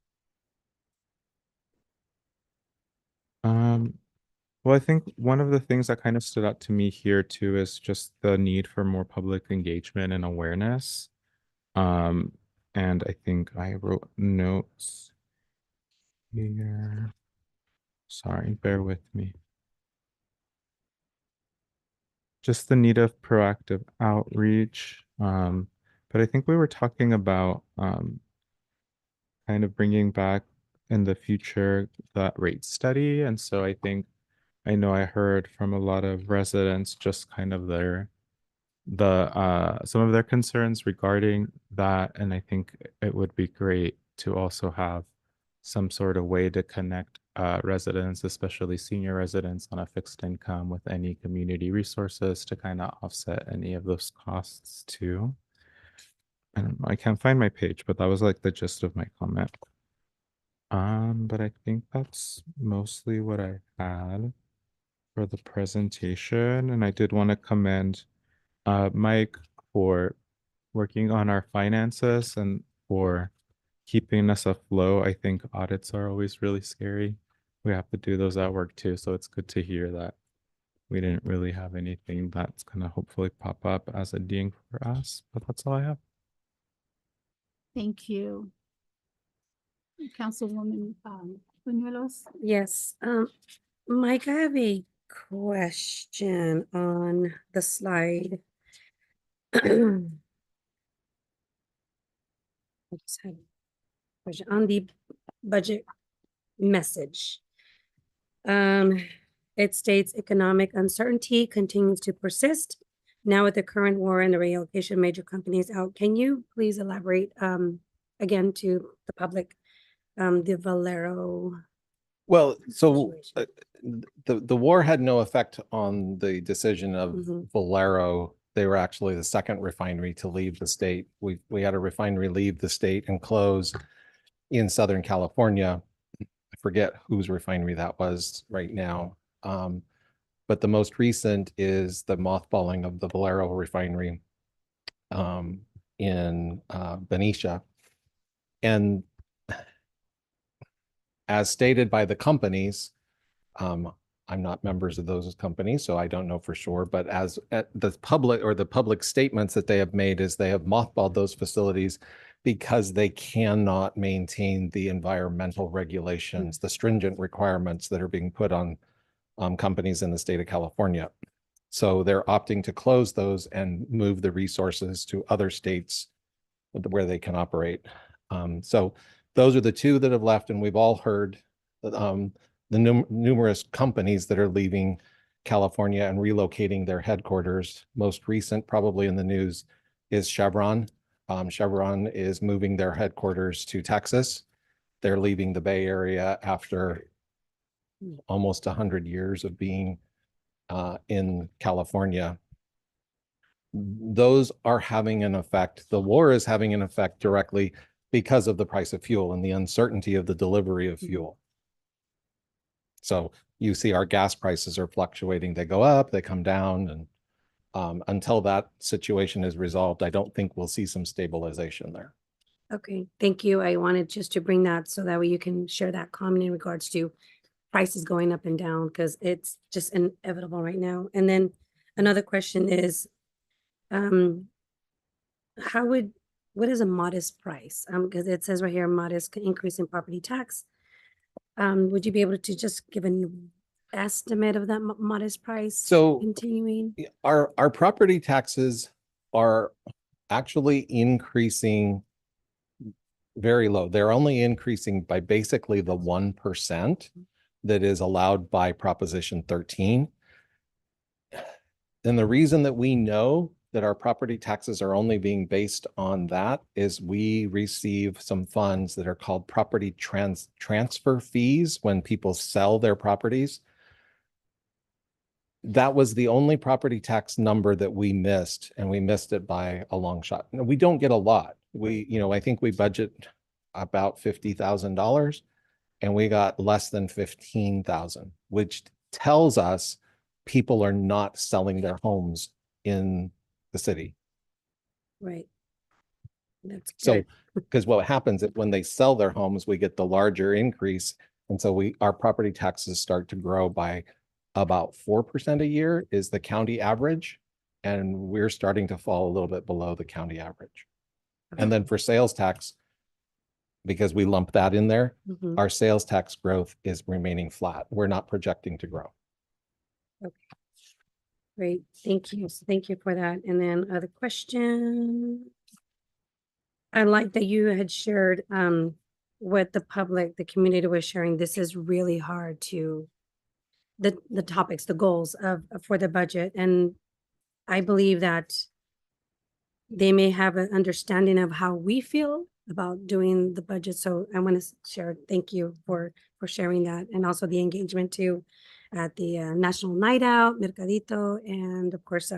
Well, I think one of the things that kind of stood out to me here too is just the need for more public engagement and awareness. And I think I wrote notes here. Sorry, bear with me. Just the need of proactive outreach. But I think we were talking about kind of bringing back in the future that rate study. And so I know I heard from a lot of residents just kind of some of their concerns regarding that. And I think it would be great to also have some sort of way to connect residents, especially senior residents on a fixed income, with any community resources to kind of offset any of those costs too. I don't know, I can't find my page, but that was like the gist of my comment. But I think that's mostly what I had for the presentation. And I did want to commend Mike for working on our finances and for keeping us afloat. I think audits are always really scary. We have to do those at work too. So it's good to hear that we didn't really have anything that's going to hopefully pop up as a ding for us. But that's all I have. Thank you. Councilwoman, Buñuelos? Yes, Mike, I have a question on the slide. I just had a question on the budget message. It states economic uncertainty continues to persist. Now with the current war and the reallocation of major companies out, can you please elaborate again to the public, the Valero? Well, so situation? the war had no effect on the decision of Mhm. Valero. They were actually the second refinery to leave the state. We had a refinery leave the state and close in Southern California. I forget whose refinery that was right now. But the most recent is the mothballing of the Valero refinery in Benicia. And as stated by the companies, I'm not members of those companies, so I don't know for sure, but as the public statements that they have made is they have mothballed those facilities because they cannot maintain the environmental regulations, the stringent requirements that are being put on companies in the state of California. So they're opting to close those and move the resources to other states where they can operate. So those are the two that have left, and we've all heard the numerous companies that are leaving California and relocating their headquarters. Most recent, probably in the news, is Chevron. Chevron is moving their headquarters to Texas. They're leaving the Bay Area after almost 100 years of being in California. Those are having an effect. The war is having an effect directly because of the price of fuel and the uncertainty of the delivery of fuel. So you see our gas prices are fluctuating. They go up, they come down, and until that situation is resolved, I don't think we'll see some stabilization there. Okay, thank you. I wanted just to bring that so that way you can share that comment in regards to prices going up and down, because it's just inevitable right now. And then another question is, what is a modest price? Because it says right here, modest increase in property tax. Would you be able to just give an estimate of that modest price? So Continuing, our property taxes are actually increasing very low. They're only increasing by basically the 1% that is allowed by Proposition 13. And the reason that we know that our property taxes are only being based on that is we receive some funds that are called property transfer fees when people sell their properties. That was the only property tax number that we missed, and we missed it by a long shot. Now, we don't get a lot. I think we budget about $50,000 and we got less than 15,000, which tells us people are not selling their homes in the city. right? That's So, good. because what happens is when they sell their homes, we get the larger increase. And so our property taxes start to grow by about 4% a year is the county average. And we're starting to fall a little bit below the county average. And then for sales tax, because we lump that in there, Mhm. our sales tax growth is remaining flat. We're not projecting to grow. Great, thank you. So thank you for that. And then other question. I like that you had shared what the public, the community was sharing. This is really hard to the topics, the goals of for the budget. And I believe that they may have an understanding of how we feel about doing the budget. So I want to share, thank you for sharing that, and also the engagement too at the National Night Out, Mercadito, and of course,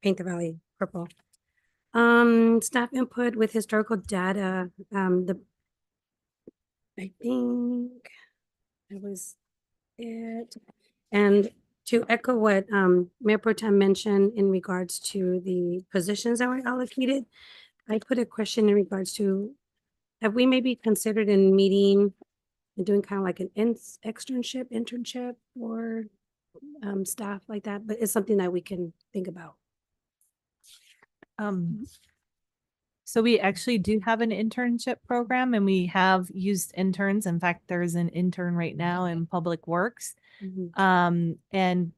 Paint the Valley Purple. Staff input with historical data, I think that was it. And to echo what Mayor Pro Tem mentioned in regards to the positions that were allocated, I put a question in regards to, have we maybe considered in meeting and doing kind of like an internship or staff like that, but it's something that we can think about. So we actually do have an internship program and we have used interns. In fact, there's an intern right now in Public Works. Mhm. And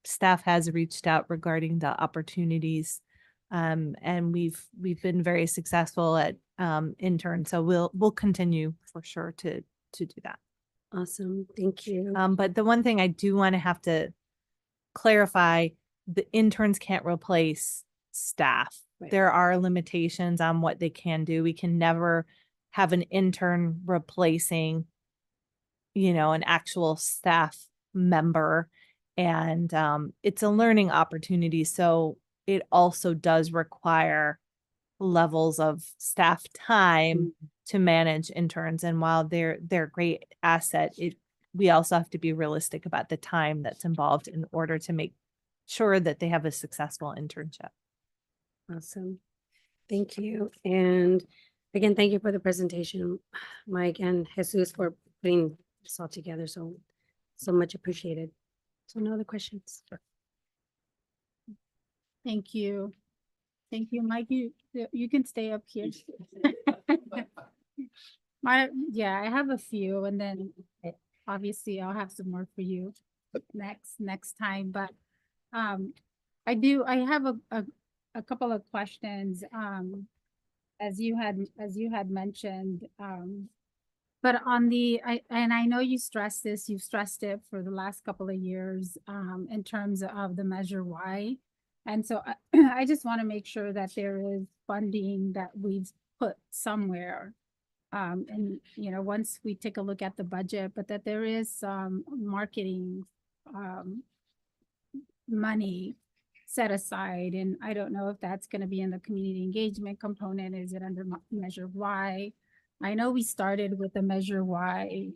staff has reached out regarding the opportunities. And we've been very successful at interns. So we'll continue for sure to do that. Awesome, thank you. But the one thing I do want to have to clarify, the interns can't replace staff. Right. There are limitations on what they can do. We can never have an intern replacing, an actual staff member. And it's a learning opportunity. So it also does require levels of staff time to manage interns. And while they're a great asset, we also have to be realistic about the time that's involved in order to make sure that they have a successful internship. Awesome. Thank you. And again, thank you for the presentation, Mike and Jesus, for putting this all together. So much appreciated. So no other questions. Thank you. Thank you, Mike. You can stay up here. I have a few, and then obviously I'll have some more for you next time. But I have a couple of questions, as you had mentioned, but on and I know you've stressed it for the last couple of years, in terms of the Measure Y. And so I just want to make sure that there is funding that we've put somewhere. And, once we take a look at the budget, but that there is some marketing money set aside. And I don't know if that's going to be in the community engagement component. Is it under Measure Y? I know we started with the Measure Y,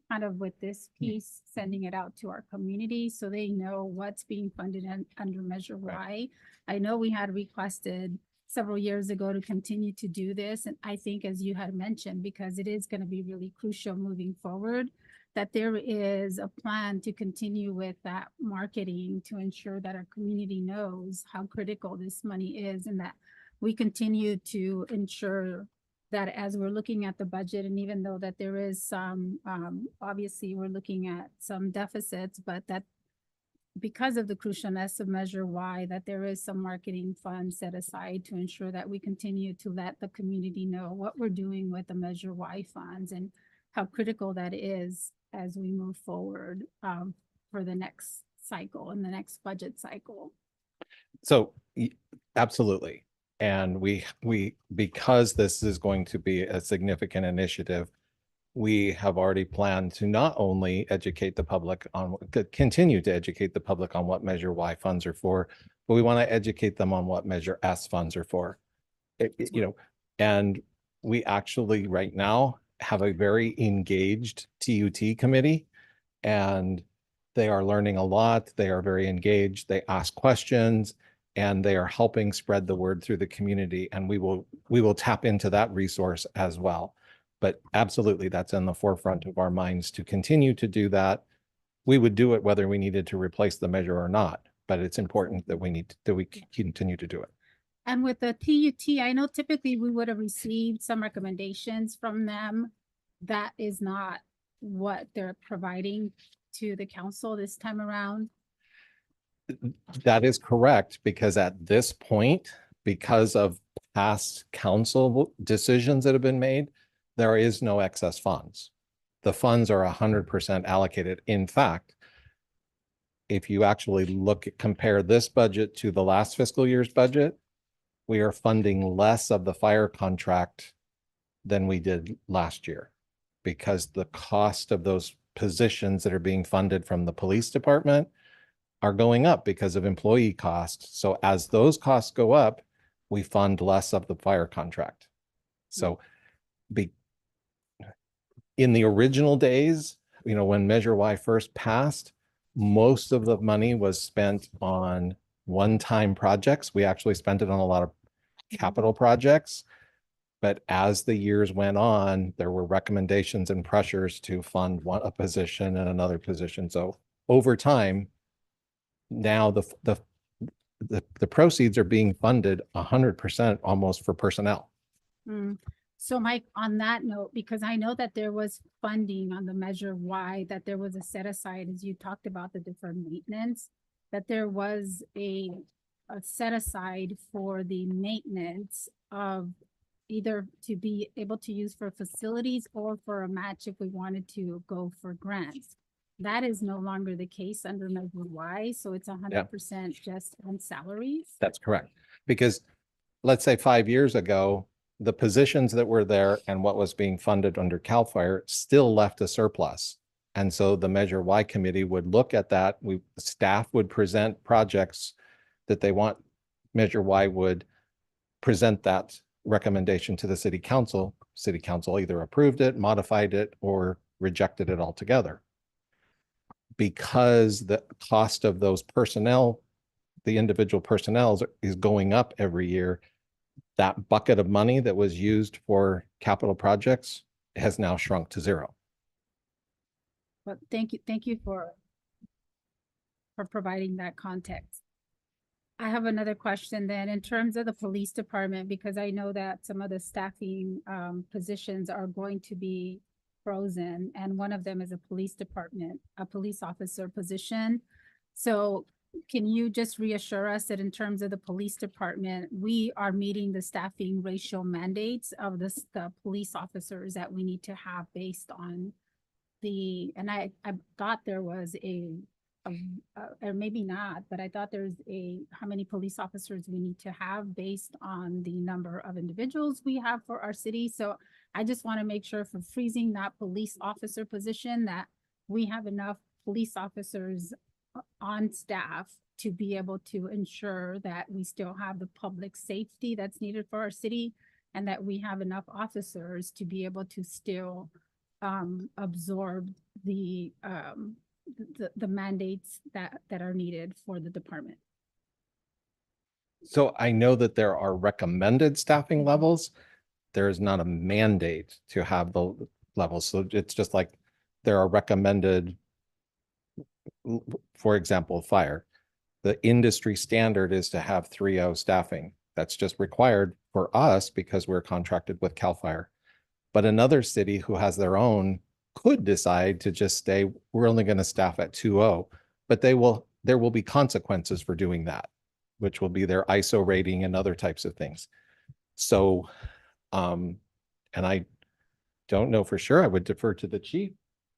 kind of with this piece, sending it out to our community so they know what's being funded under Measure Y. I know we had requested several years ago to continue to do this. And I think, as you had mentioned, because it is going to be really crucial moving forward, that there is a plan to continue with that marketing to ensure that our community knows how critical this money is, and that we continue to ensure that as we're looking at the budget, and even though that there is some, obviously we're looking at some deficits, but that because of the crucialness of Measure Y, that there is some marketing funds set aside to ensure that we continue to let the community know what we're doing with the Measure Y funds and how critical that is as we move forward, for the next cycle and the next budget cycle. So absolutely. And we, because this is going to be a significant initiative, we have already planned to not only educate the public on, continue to educate the public on what Measure Y funds are for, but we want to educate them on what Measure S funds are for. And we actually right now have a very engaged TUT committee, and they are learning a lot. They are very engaged. They ask questions, and they are helping spread the word through the community, and we will tap into that resource as well. But absolutely, that's in the forefront of our minds to continue to do that. We would do it whether we needed to replace the measure or not, but it's important that we continue to do it. And with the TUT, I know typically we would have received some recommendations from them. That is not what they're providing to the council this time around. That is correct, because at this point, because of past council decisions that have been made, there is no excess funds. The funds are 100% allocated. In fact, if you actually compare this budget to the last fiscal year's budget, we are funding less of the fire contract than we did last year, because the cost of those positions that are being funded from the police department are going up because of employee costs. So as those costs go up, we fund less of the fire contract. So in the original days, when Measure Y first passed, most of the money was spent on one-time projects. We actually spent it on a lot of capital projects. But as the years went on, there were recommendations and pressures to fund a position and another position. So over time, now the proceeds are being funded 100% almost for personnel. So Mike, on that note, because I know that there was funding on the Measure Y, that there was a set aside, as you talked about the deferred maintenance, that there was a set aside for the maintenance of either to be able to use for facilities or for a match if we wanted to go for grants. That is no longer the case under Measure Y, so it's 100% just on salaries. That's correct. Because let's say 5 years ago, the positions that were there and what was being funded under CAL FIRE still left a surplus. And so the Measure Y committee would look at that. Staff would present projects that they want. Measure Y would present that recommendation to the city council. City council either approved it, modified it, or rejected it altogether. Because the cost of those personnel, the individual personnel, is going up every year, that bucket of money that was used for capital projects has now shrunk to zero. But thank you for providing that context. I have another question then, in terms of the police department, because I know that some of the staffing positions are going to be frozen, and one of them is a police officer position. So can you just reassure us that in terms of the police department, we are meeting the staffing ratio mandates of the police officers that we need to have based on and I thought there was or maybe not, but I thought there's how many police officers we need to have based on the number of individuals we have for our city. So I just want to make sure for freezing that police officer position that we have enough police officers on staff to be able to ensure that we still have the public safety that's needed for our city, and that we have enough officers to be able to still absorb the mandates that are needed for the department. So I know that there are recommended staffing levels. There is not a mandate to have the levels. So it's just like there are recommended, for example, fire. The industry standard is to have 3.0 staffing. That's just required for us because we're contracted with CAL FIRE. But another city who has their own could decide to just stay, we're only going to staff at 2.0, but there will be consequences for doing that, which will be their ISO rating and other types of things. So, and I don't know for sure, I would defer to the chief,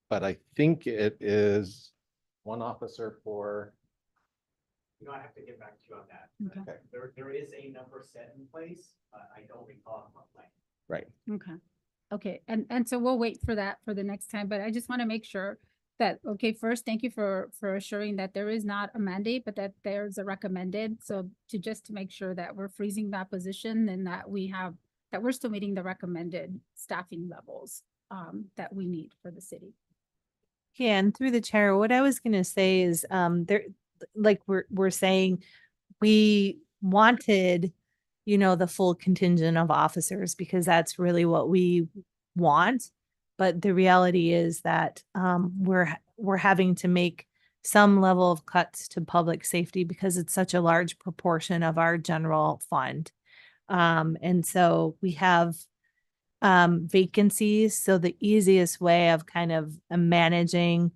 but I think it is one officer for. I have to get back to you on that. Okay. There is a number set in place, but I don't recall what plan. Right. Okay. And so we'll wait for that for the next time, but I just want to make sure that, okay, first, thank you for assuring that there is not a mandate, but that there's a recommended. So to make sure that we're freezing that position and that we're still meeting the recommended staffing levels that we need for the city. Yeah, and through the chair, what I was going to say is like we're saying, we wanted, you know, the full contingent of officers because that's really what we want. But the reality is that we're having to make some level of cuts to public safety because it's such a large proportion of our general fund. And so we have vacancies. So the easiest way of kind of managing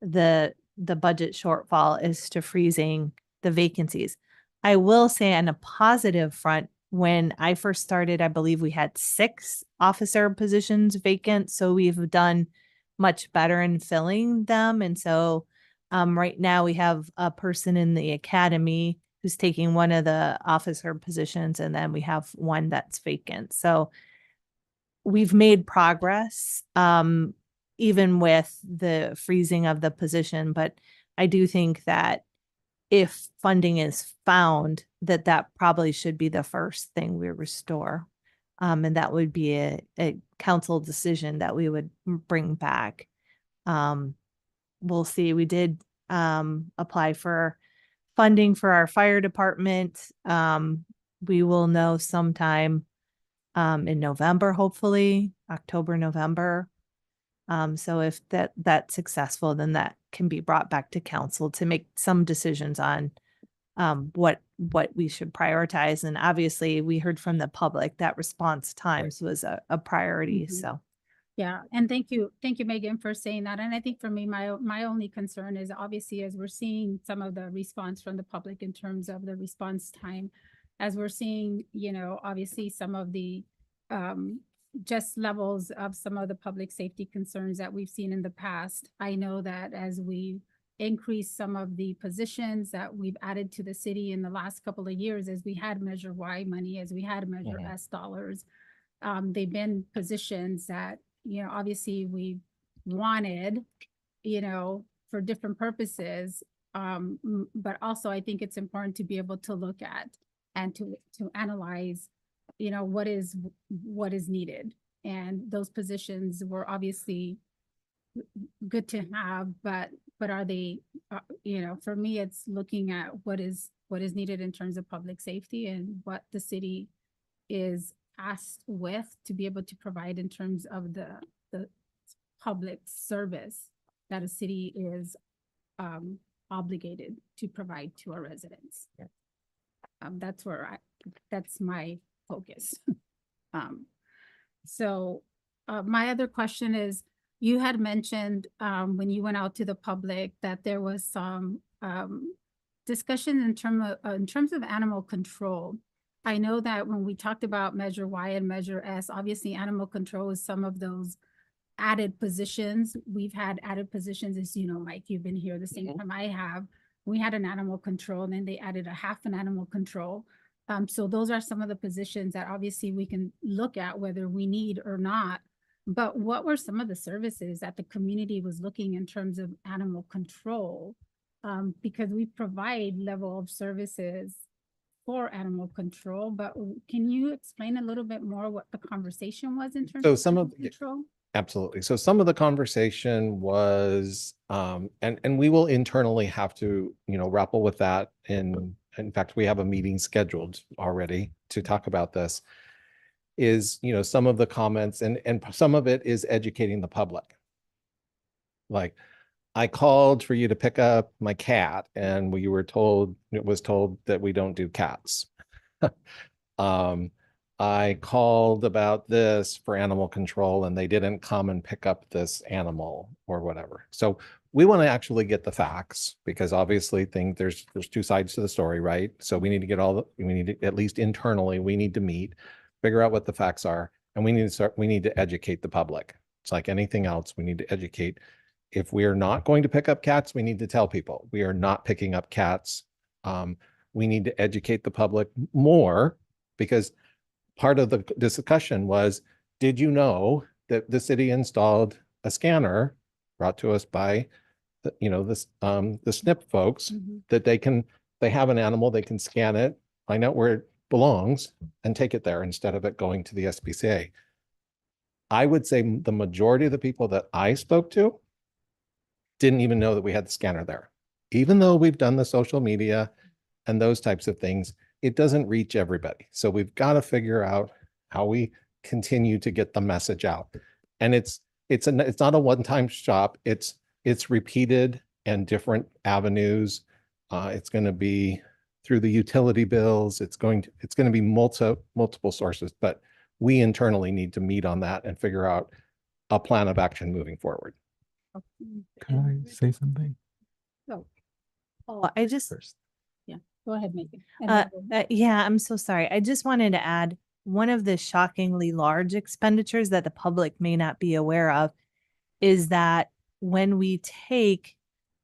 the budget shortfall is to freezing the vacancies. I will say on a positive front, when I first started, I believe we had 6 officer positions vacant. So we've done much better in filling them. And so right now we have a person in the academy who's taking one of the officer positions, and then we have one that's vacant. So we've made progress, even with the freezing of the position, but I do think that if funding is found, that probably should be the first thing we restore. And that would be a council decision that we would bring back. We'll see. We did apply for funding for our fire department. We will know sometime in November, hopefully October, November. So if that's successful, then that can be brought back to council to make some decisions on what we should prioritize. And obviously we heard from the public that response times was a priority. Mhm. So Yeah, and thank you, Megan, for saying that. And I think for me, my only concern is obviously as we're seeing some of the response from the public in terms of the response time, as we're seeing, you know, obviously some of the just levels of some of the public safety concerns that we've seen in the past. I know that as we increase some of the positions that we've added to the city in the last couple of years, as we had Measure Y money, as we had Measure S dollars, they've been positions that, you know, obviously we wanted, you know, for different purposes. But also I think it's important to be able to look at and to analyze, you know, what is needed. And those positions were obviously good to have, but are they, you know, for me, it's looking at what is needed in terms of public safety and what the city is tasked with to be able to provide in terms of the public service that a city is obligated to provide to our residents. Yeah. That's my focus. So my other question is, you had mentioned when you went out to the public that there was some discussion in terms of animal control. I know that when we talked about Measure Y and Measure S, obviously animal control is some of those added positions. We've had added positions, as you know, Mike, you've been here the same time I have. We had an animal control, and then they added a half an animal control. So those are some of the positions that obviously we can look at whether we need or not. But what were some of the services that the community was looking in terms of animal control? Because we provide level of services for animal control, but can you explain a little bit more what the conversation was in terms So of some of animal control? Absolutely. So some of the conversation was, and we will internally have to, you know, grapple with that. In fact, we have a meeting scheduled already to talk about this. Is, you know, some of the comments and some of it is educating the public. Like, I called for you to pick up my cat, and it was told that we don't do cats. I called about this for animal control, and they didn't come and pick up this animal or whatever. So we want to actually get the facts, because obviously there's 2 sides to the story, right? So we need to get we need to, at least internally, we need to meet, figure out what the facts are, and we need to educate the public. It's like anything else, we need to educate. If we are not going to pick up cats, we need to tell people we are not picking up cats. We need to educate the public more, because part of the discussion was, did you know that the city installed a scanner brought to us by the SNP folks, that they have an animal, they can scan it, find out where it belongs, and take it there instead of it going to the SPCA. I would say the majority of the people that I spoke to didn't even know that we had the scanner there. Even though we've done the social media and those types of things, it doesn't reach everybody. So we've got to figure out how we continue to get the message out. And it's not a one-time shop. It's repeated and different avenues. It's going to be through the utility bills. It's going to be multiple sources, but we internally need to meet on that and figure out a plan of action moving forward. Can I say something Oh, I just, first? Go ahead, Megan. And Uh, then we'll- yeah, I'm so sorry. I just wanted to add one of the shockingly large expenditures that the public may not be aware of is that when we take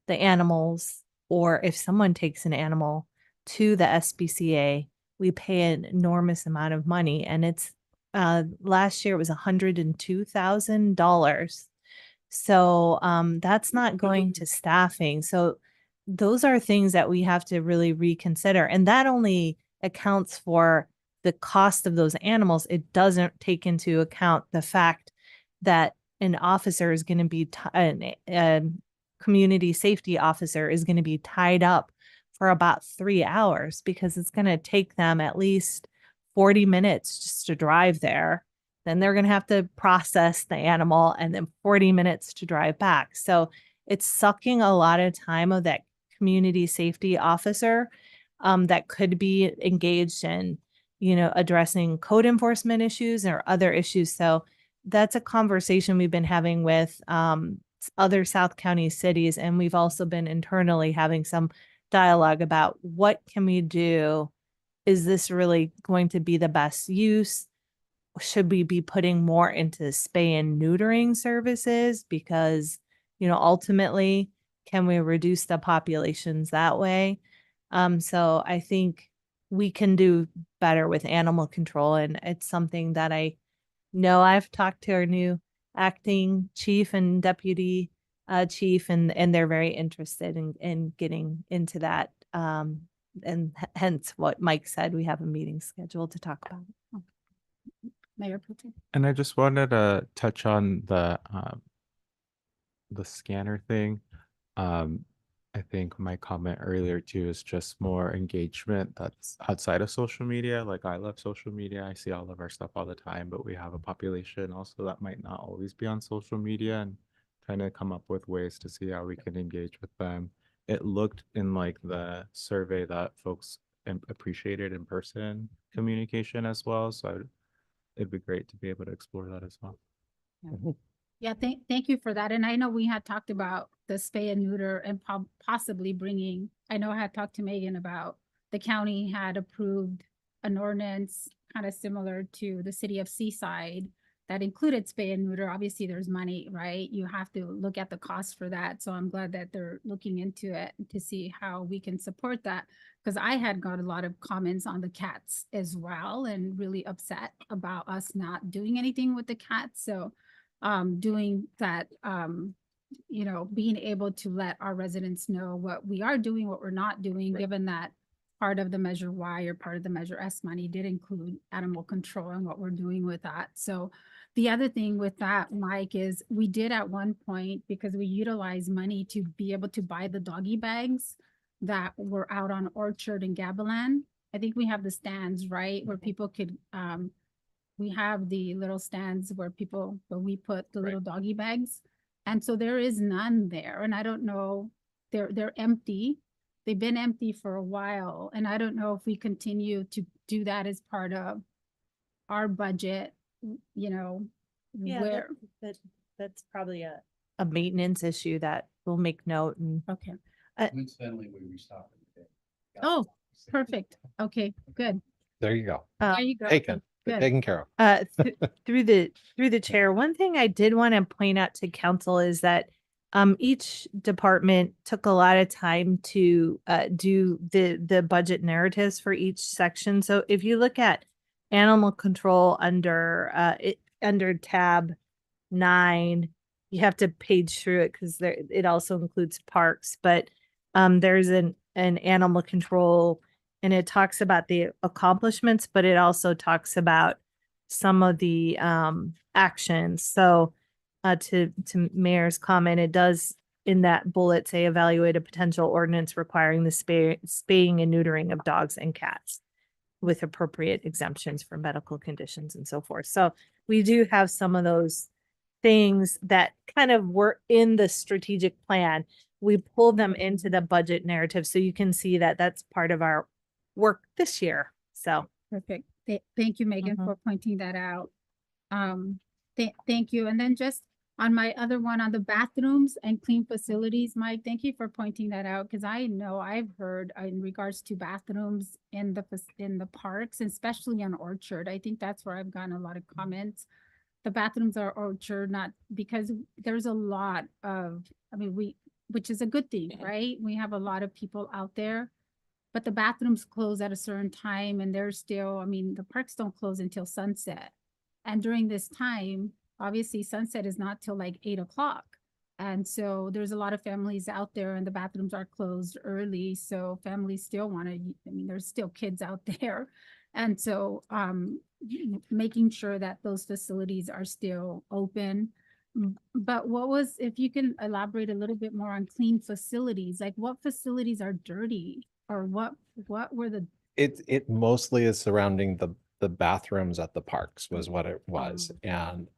the animals, or if someone takes an animal to the SPCA, we pay an enormous amount of money. And it's last year it was $102,000. So that's not going to staffing. So those are things that we have to really reconsider. And that only accounts for the cost of those animals. It doesn't take into account the fact that an officer is going to be, a community safety officer is going to be tied up for about 3 hours because it's going to take them at least 40 minutes just to drive there. Then they're going to have to process the animal and then 40 minutes to drive back. So it's sucking a lot of time of that community safety officer that could be engaged in, addressing code enforcement issues or other issues. So that's a conversation we've been having with other South County cities. And we've also been internally having some dialogue about what can we do? Is this really going to be the best use? Should we be putting more into spay and neutering services? Because, ultimately, can we reduce the populations that way? So I think we can do better with animal control. And it's something that I know I've talked to our new acting chief and deputy chief, and they're very interested in getting into that. And hence what Mike said, we have a meeting scheduled to talk about it. Mayor Pro Tem. And I just wanted to touch on the scanner thing. I think my comment earlier too is just more engagement that's outside of social media. Like I love social media. I see all of our stuff all the time, but we have a population also that might not always be on social media, and trying to come up with ways to see how we can engage with them. It looked in like the survey that folks appreciated in-person communication as well. So it'd be great to be able to explore that as well. Yeah, thank you for that. And I know we had talked about the spay and neuter and possibly bringing, I know I had talked to Megan about the county had approved an ordinance kind of similar to the city of Seaside that included spay and neuter. Obviously, there's money, right? You have to look at the cost for that. So I'm glad that they're looking into it to see how we can support that. Because I had got a lot of comments on the cats as well and really upset about us not doing anything with the cats. So doing that, being able to let our residents know what we are doing, what we're not doing, given that part of the Measure Y or part of the Measure S money did include animal control and what we're doing with that. So the other thing with that, Mike, is we did at one point, because we utilized money to be able to buy the doggy bags that were out on Orchard and Gavilan. I think we have the stands, right, where people could, we have the little stands where we put the little doggy bags. And so there is none there. And I don't know, they're empty. They've been empty for a while. And I don't know if we continue to do that as part of our budget, where. That's probably a maintenance issue that we'll make note and. Okay. Coincidentally, we restocked it. Oh, perfect. Okay, good. There you go. There you go. Taken Good. care of. Through the chair, one thing I did want to point out to council is that each department took a lot of time to do the budget narratives for each section. So if you look at animal control under tab 9, you have to page through it because it also includes parks, but there's an animal control, and it talks about the accomplishments, but it also talks about some of the actions. So to Mayor's comment, it does in that bullet say evaluate a potential ordinance requiring the spaying and neutering of dogs and cats. with appropriate exemptions for medical conditions and so forth. So we do have some of those things that kind of were in the strategic plan. We pull them into the budget narrative, so you can see that that's part of our work this year. So Perfect. Thank you, Megan, Mhm. for pointing that out. Thank you. And then just on my other one, on the bathrooms and clean facilities, Mike, thank you for pointing that out, because I know I've heard in regards to bathrooms in the parks, especially on Orchard. I think that's where I've gotten a lot of comments. The bathrooms are Orchard, not because there's a lot of, I mean, which is a good thing, right? We have a lot of people out there. But the bathrooms close at a certain time and they're still, I mean, the parks don't close until sunset. And during this time, obviously sunset is not till like 8 o'clock. And so there's a lot of families out there and the bathrooms are closed early. So families still want to, I mean, there's still kids out there. And so making sure that those facilities are still open. But if you can elaborate a little bit more on clean facilities, like what facilities are dirty? Or what were the, It mostly is surrounding the bathrooms at the parks was what it was. And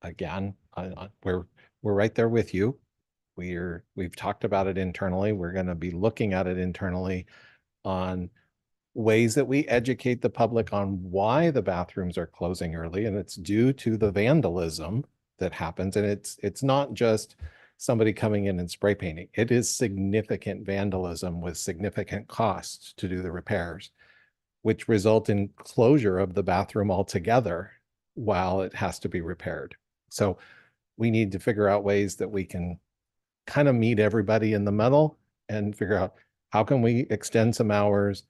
again, we're right there with you. We've talked about it internally. We're going to be looking at it internally on ways that we educate the public on why the bathrooms are closing early, and it's due to the vandalism that happens. And it's not just somebody coming in and spray painting. It is significant vandalism with significant costs to do the repairs, which result in closure of the bathroom altogether while it has to be repaired. So we need to figure out ways that we can kind of meet everybody in the middle and figure out how can we extend some hours,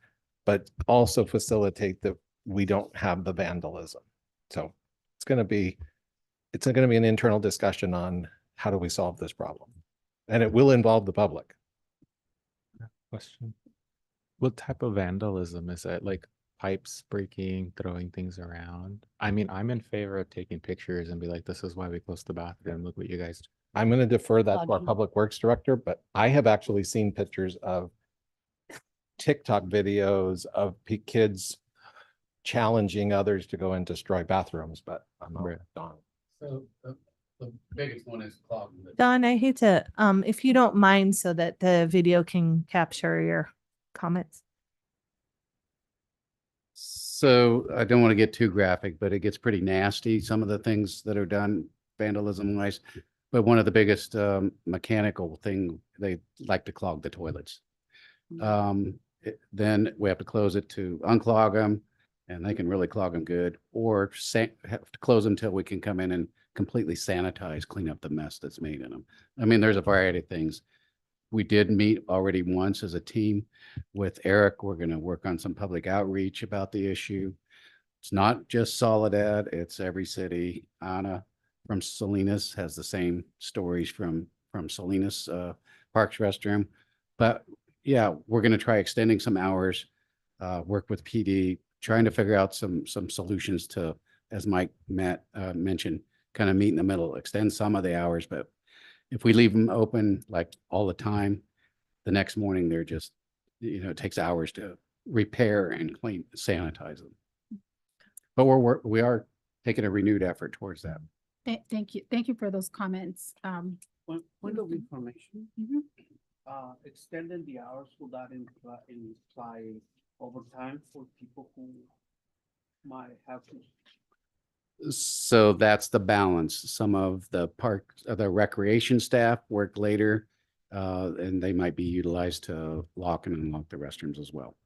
but also facilitate that we don't have the vandalism. So it's going to be an internal discussion on how do we solve this problem? And it will involve the public. Question. What type of vandalism is it? Like pipes breaking, throwing things around? I mean, I'm in favor of taking pictures and be like, this is why we closed the bathroom. Look what you guys do. I'm going to defer that to our Logging. public works director, but I have actually seen pictures of TikTok videos of kids challenging others to go and destroy bathrooms, but I'm not Right. Don. So the biggest one is clogging the. Don, I hate to, if you don't mind, so that the video can capture your comments. So I don't want to get too graphic, but it gets pretty nasty, some of the things that are done vandalism wise. But one of the biggest mechanical thing, they like to clog the toilets. Then we have to close it to unclog them, and they can really clog them good, or have to close them until we can come in and completely sanitize, clean up the mess that's made in them. I mean, there's a variety of things. We did meet already once as a team with Eric. We're going to work on some public outreach about the issue. It's not just Soledad, it's every city. Anna from Salinas has the same stories from Salinas Parks Restroom. But yeah, we're going to try extending some hours, work with PD, trying to figure out some solutions to, as Mike mentioned, kind of meet in the middle, extend some of the hours. But if we leave them open like all the time, the next morning they're just, it takes hours to repair and clean, sanitize them. But we are taking a renewed effort towards that. thank you. Thank you for those comments. Point of information, Mhm. extending the hours, will that imply overtime for people who might have to? So that's the balance. Some of the the recreation staff work later, and they might be utilized to lock and unlock the restrooms as well.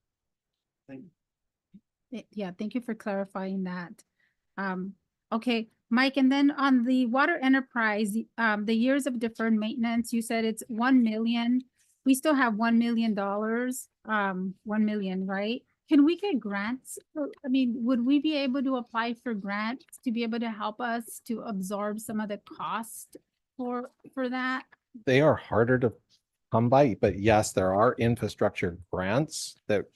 Yeah, thank you for clarifying that. Okay, Mike, and then on the water enterprise, the years of deferred maintenance, you said it's 1 million. We still have $1 million, 1 million, right? Can we get grants? I mean, would we be able to apply for grants to be able to help us to absorb some of the cost for that? They are harder to come by, but yes, there are infrastructure grants that,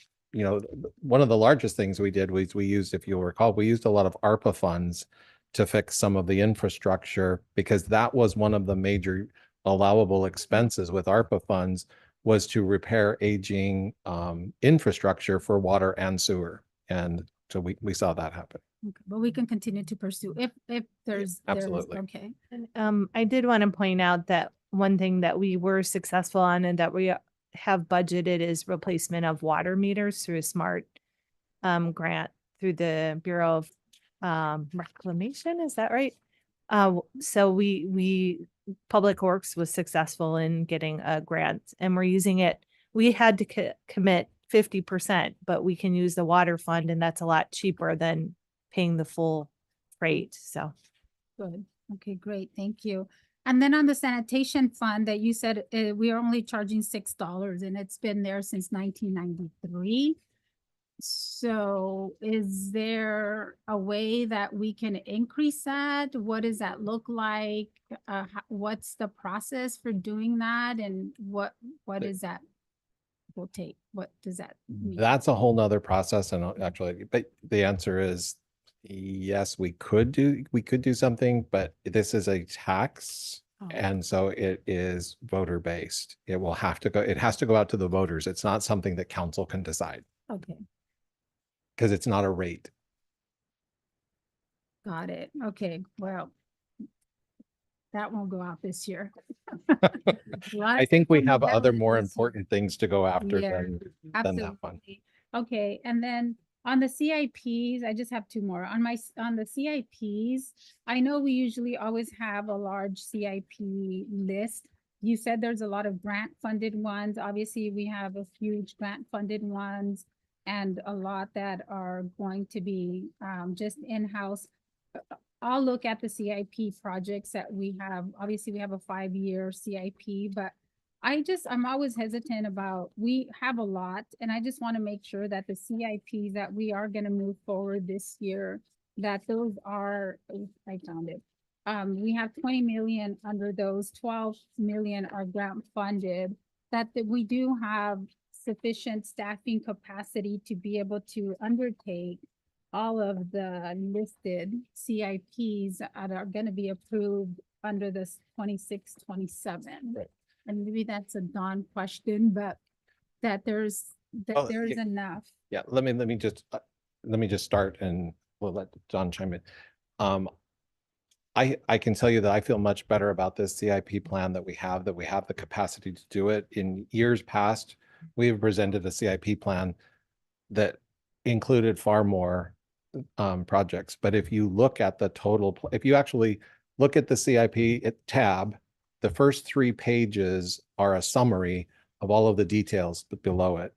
one of the largest things we did was we used, if you'll recall, we used a lot of ARPA funds to fix some of the infrastructure, because that was one of the major allowable expenses with ARPA funds, was to repair aging infrastructure for water and sewer. And so we saw that happen. Okay, but we can continue to pursue if there's, absolutely. okay. And I did want to point out that one thing that we were successful on and that we have budgeted is replacement of water meters through a SMART grant through the Bureau of Reclamation. Is that right? So we Public Works was successful in getting a grant, and we're using it. We had to commit 50%, but we can use the water fund, and that's a lot cheaper than paying the full rate. So Good. Okay, great. Thank you. And then on the sanitation fund that you said, we are only charging $6 and it's been there since 1993. So is there a way that we can increase that? What does that look like? What's the process for doing that? And what is that will take? What does that mean? That's a whole nother process. And actually, but the answer is yes, we could do something, but this is a tax. Oh. And so it is voter based. It has to go out to the voters. It's not something that council can decide Okay, because it's not a rate. got it. Okay, well, that won't go out this year. I think we have That other was more this year. important things to go after Yeah, than that one. Absolutely. Okay, and then on the CIPs, I just have two more. On the CIPs, I know we usually always have a large CIP list. You said there's a lot of grant funded ones. Obviously, we have a huge grant funded ones and a lot that are going to be just in-house. I'll look at the CIP projects that we have. Obviously, we have a 5-year CIP, but I'm always hesitant about, we have a lot, and I just want to make sure that the CIPs that we are going to move forward this year, that those are, I found it. We have 20 million under those, 12 million are grant funded, that we do have sufficient staffing capacity to be able to undertake all of the listed CIPs that are going to be approved under this 26-27. Right. And maybe that's a Dawn question, but that there's Oh, enough. Yeah, let me just start and we'll let John chime in. I can tell you that I feel much better about this CIP plan that we have the capacity to do it. In years past, we have presented a CIP plan that included far more projects. But if you look at the total, if you actually look at the CIP tab, the first 3 pages are a summary of all of the details below it.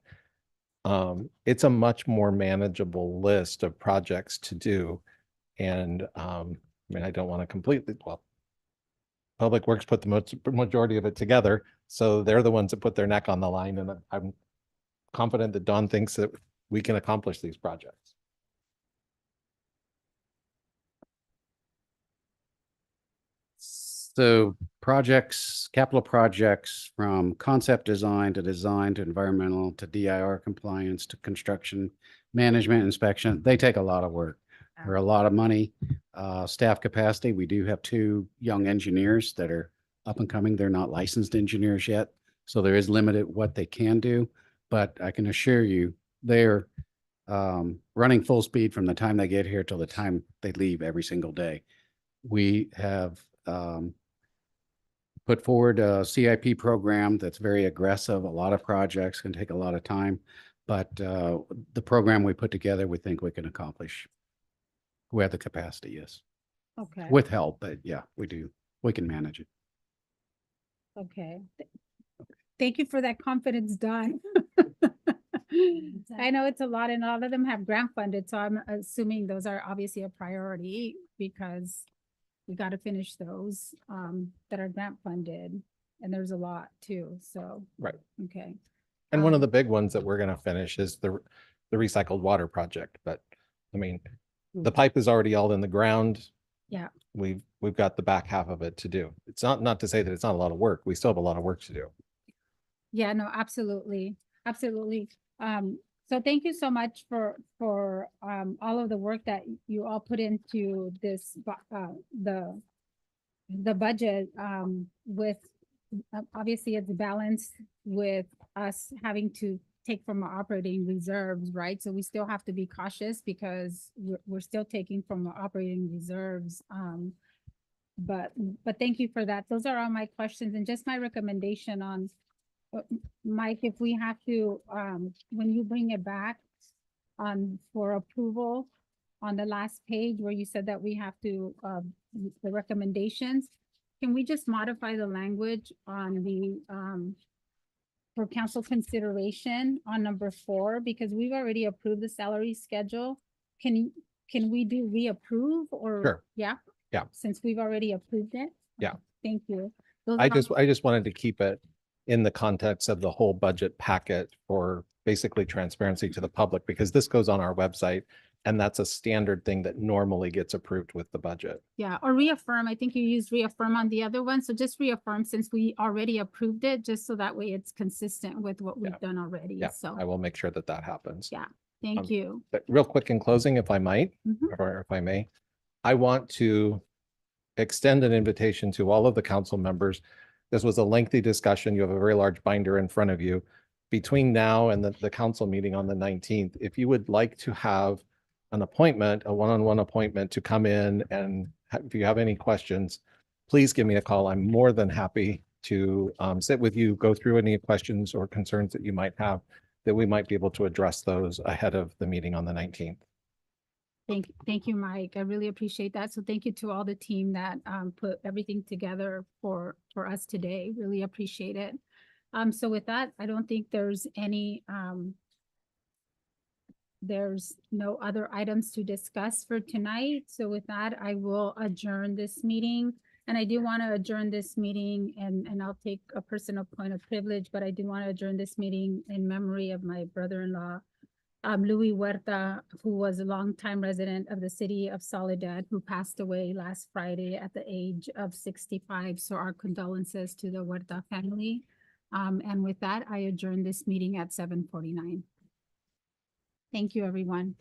It's a much more manageable list of projects to do. And I mean, I don't want to completely, well, Public Works put the majority of it together. So they're the ones that put their neck on the line. And I'm confident that Dawn thinks that we can accomplish these projects. So capital projects from concept design to environmental to DIR compliance to construction management inspection, they take a lot of work. They're a lot of money. Staff capacity, we do have 2 young engineers that are up and coming. They're not licensed engineers yet. So there is limited what they can do, but I can assure you they're running full speed from the time they get here till the time they leave every single day. We have put forward a CIP program that's very aggressive. A lot of projects can take a lot of time, but the program we put together, we think we can accomplish. We have the capacity, yes, Okay, with help, but yeah, we do. We can manage it. okay. Thank you for that confidence, Dawn. I know it's a lot and all of them have grant funded, so I'm assuming those are obviously a priority because we got to finish those that are grant funded, and there's a lot too, so. Right. Okay. And one of the big ones that we're going to finish is the recycled water project. But I mean, the pipe is already all in the ground. Yeah. We've got the back half of it to do. It's not to say that it's not a lot of work. We still have a lot of work to do. Yeah, no, absolutely. Absolutely. So thank you so much for all of the work that you all put into this, the budget, with, obviously it's balanced with us having to take from our operating reserves, right? So we still have to be cautious because we're still taking from our operating reserves. But thank you for that. Those are all my questions and just my recommendation on, Mike, if we have to, when you bring it back for approval on the last page where you said that we have to, the recommendations, can we just modify the language on the, for council consideration on number 4, because we've already approved the salary schedule. Can we do reapprove or? Sure. Yeah? Yeah. Since we've already approved it? Yeah. Okay, thank you. Those I are all- just wanted to keep it in the context of the whole budget packet for basically transparency to the public, because this goes on our website and that's a standard thing that normally gets approved with the budget. Yeah, or reaffirm. I think you used reaffirm on the other one. So just reaffirm since we already approved it, just so that way it's consistent with what we've done already. Yeah, So, I will make sure that that happens. yeah, thank you. But real quick in closing, if I might, Mhm. or if I may, I want to extend an invitation to all of the council members. This was a lengthy discussion. You have a very large binder in front of you. Between now and the council meeting on the 19th, if you would like to have an appointment, a one-on-one appointment to come in and if you have any questions, please give me a call. I'm more than happy to sit with you, go through any questions or concerns that you might have, that we might be able to address those ahead of the meeting on the 19th. Thank you, Mike. I really appreciate that. So thank you to all the team that put everything together for us today. Really appreciate it. So with that, I don't think there's any there's no other items to discuss for tonight. So with that, I will adjourn this meeting. And I do want to adjourn this meeting and I'll take a personal point of privilege, but I do want to adjourn this meeting in memory of my brother-in-law, Louis Huerta, who was a longtime resident of the city of Soledad, who passed away last Friday at the age of 65. So our condolences to the Huerta family. And with that, I adjourn this meeting at 7:49. Thank you, everyone.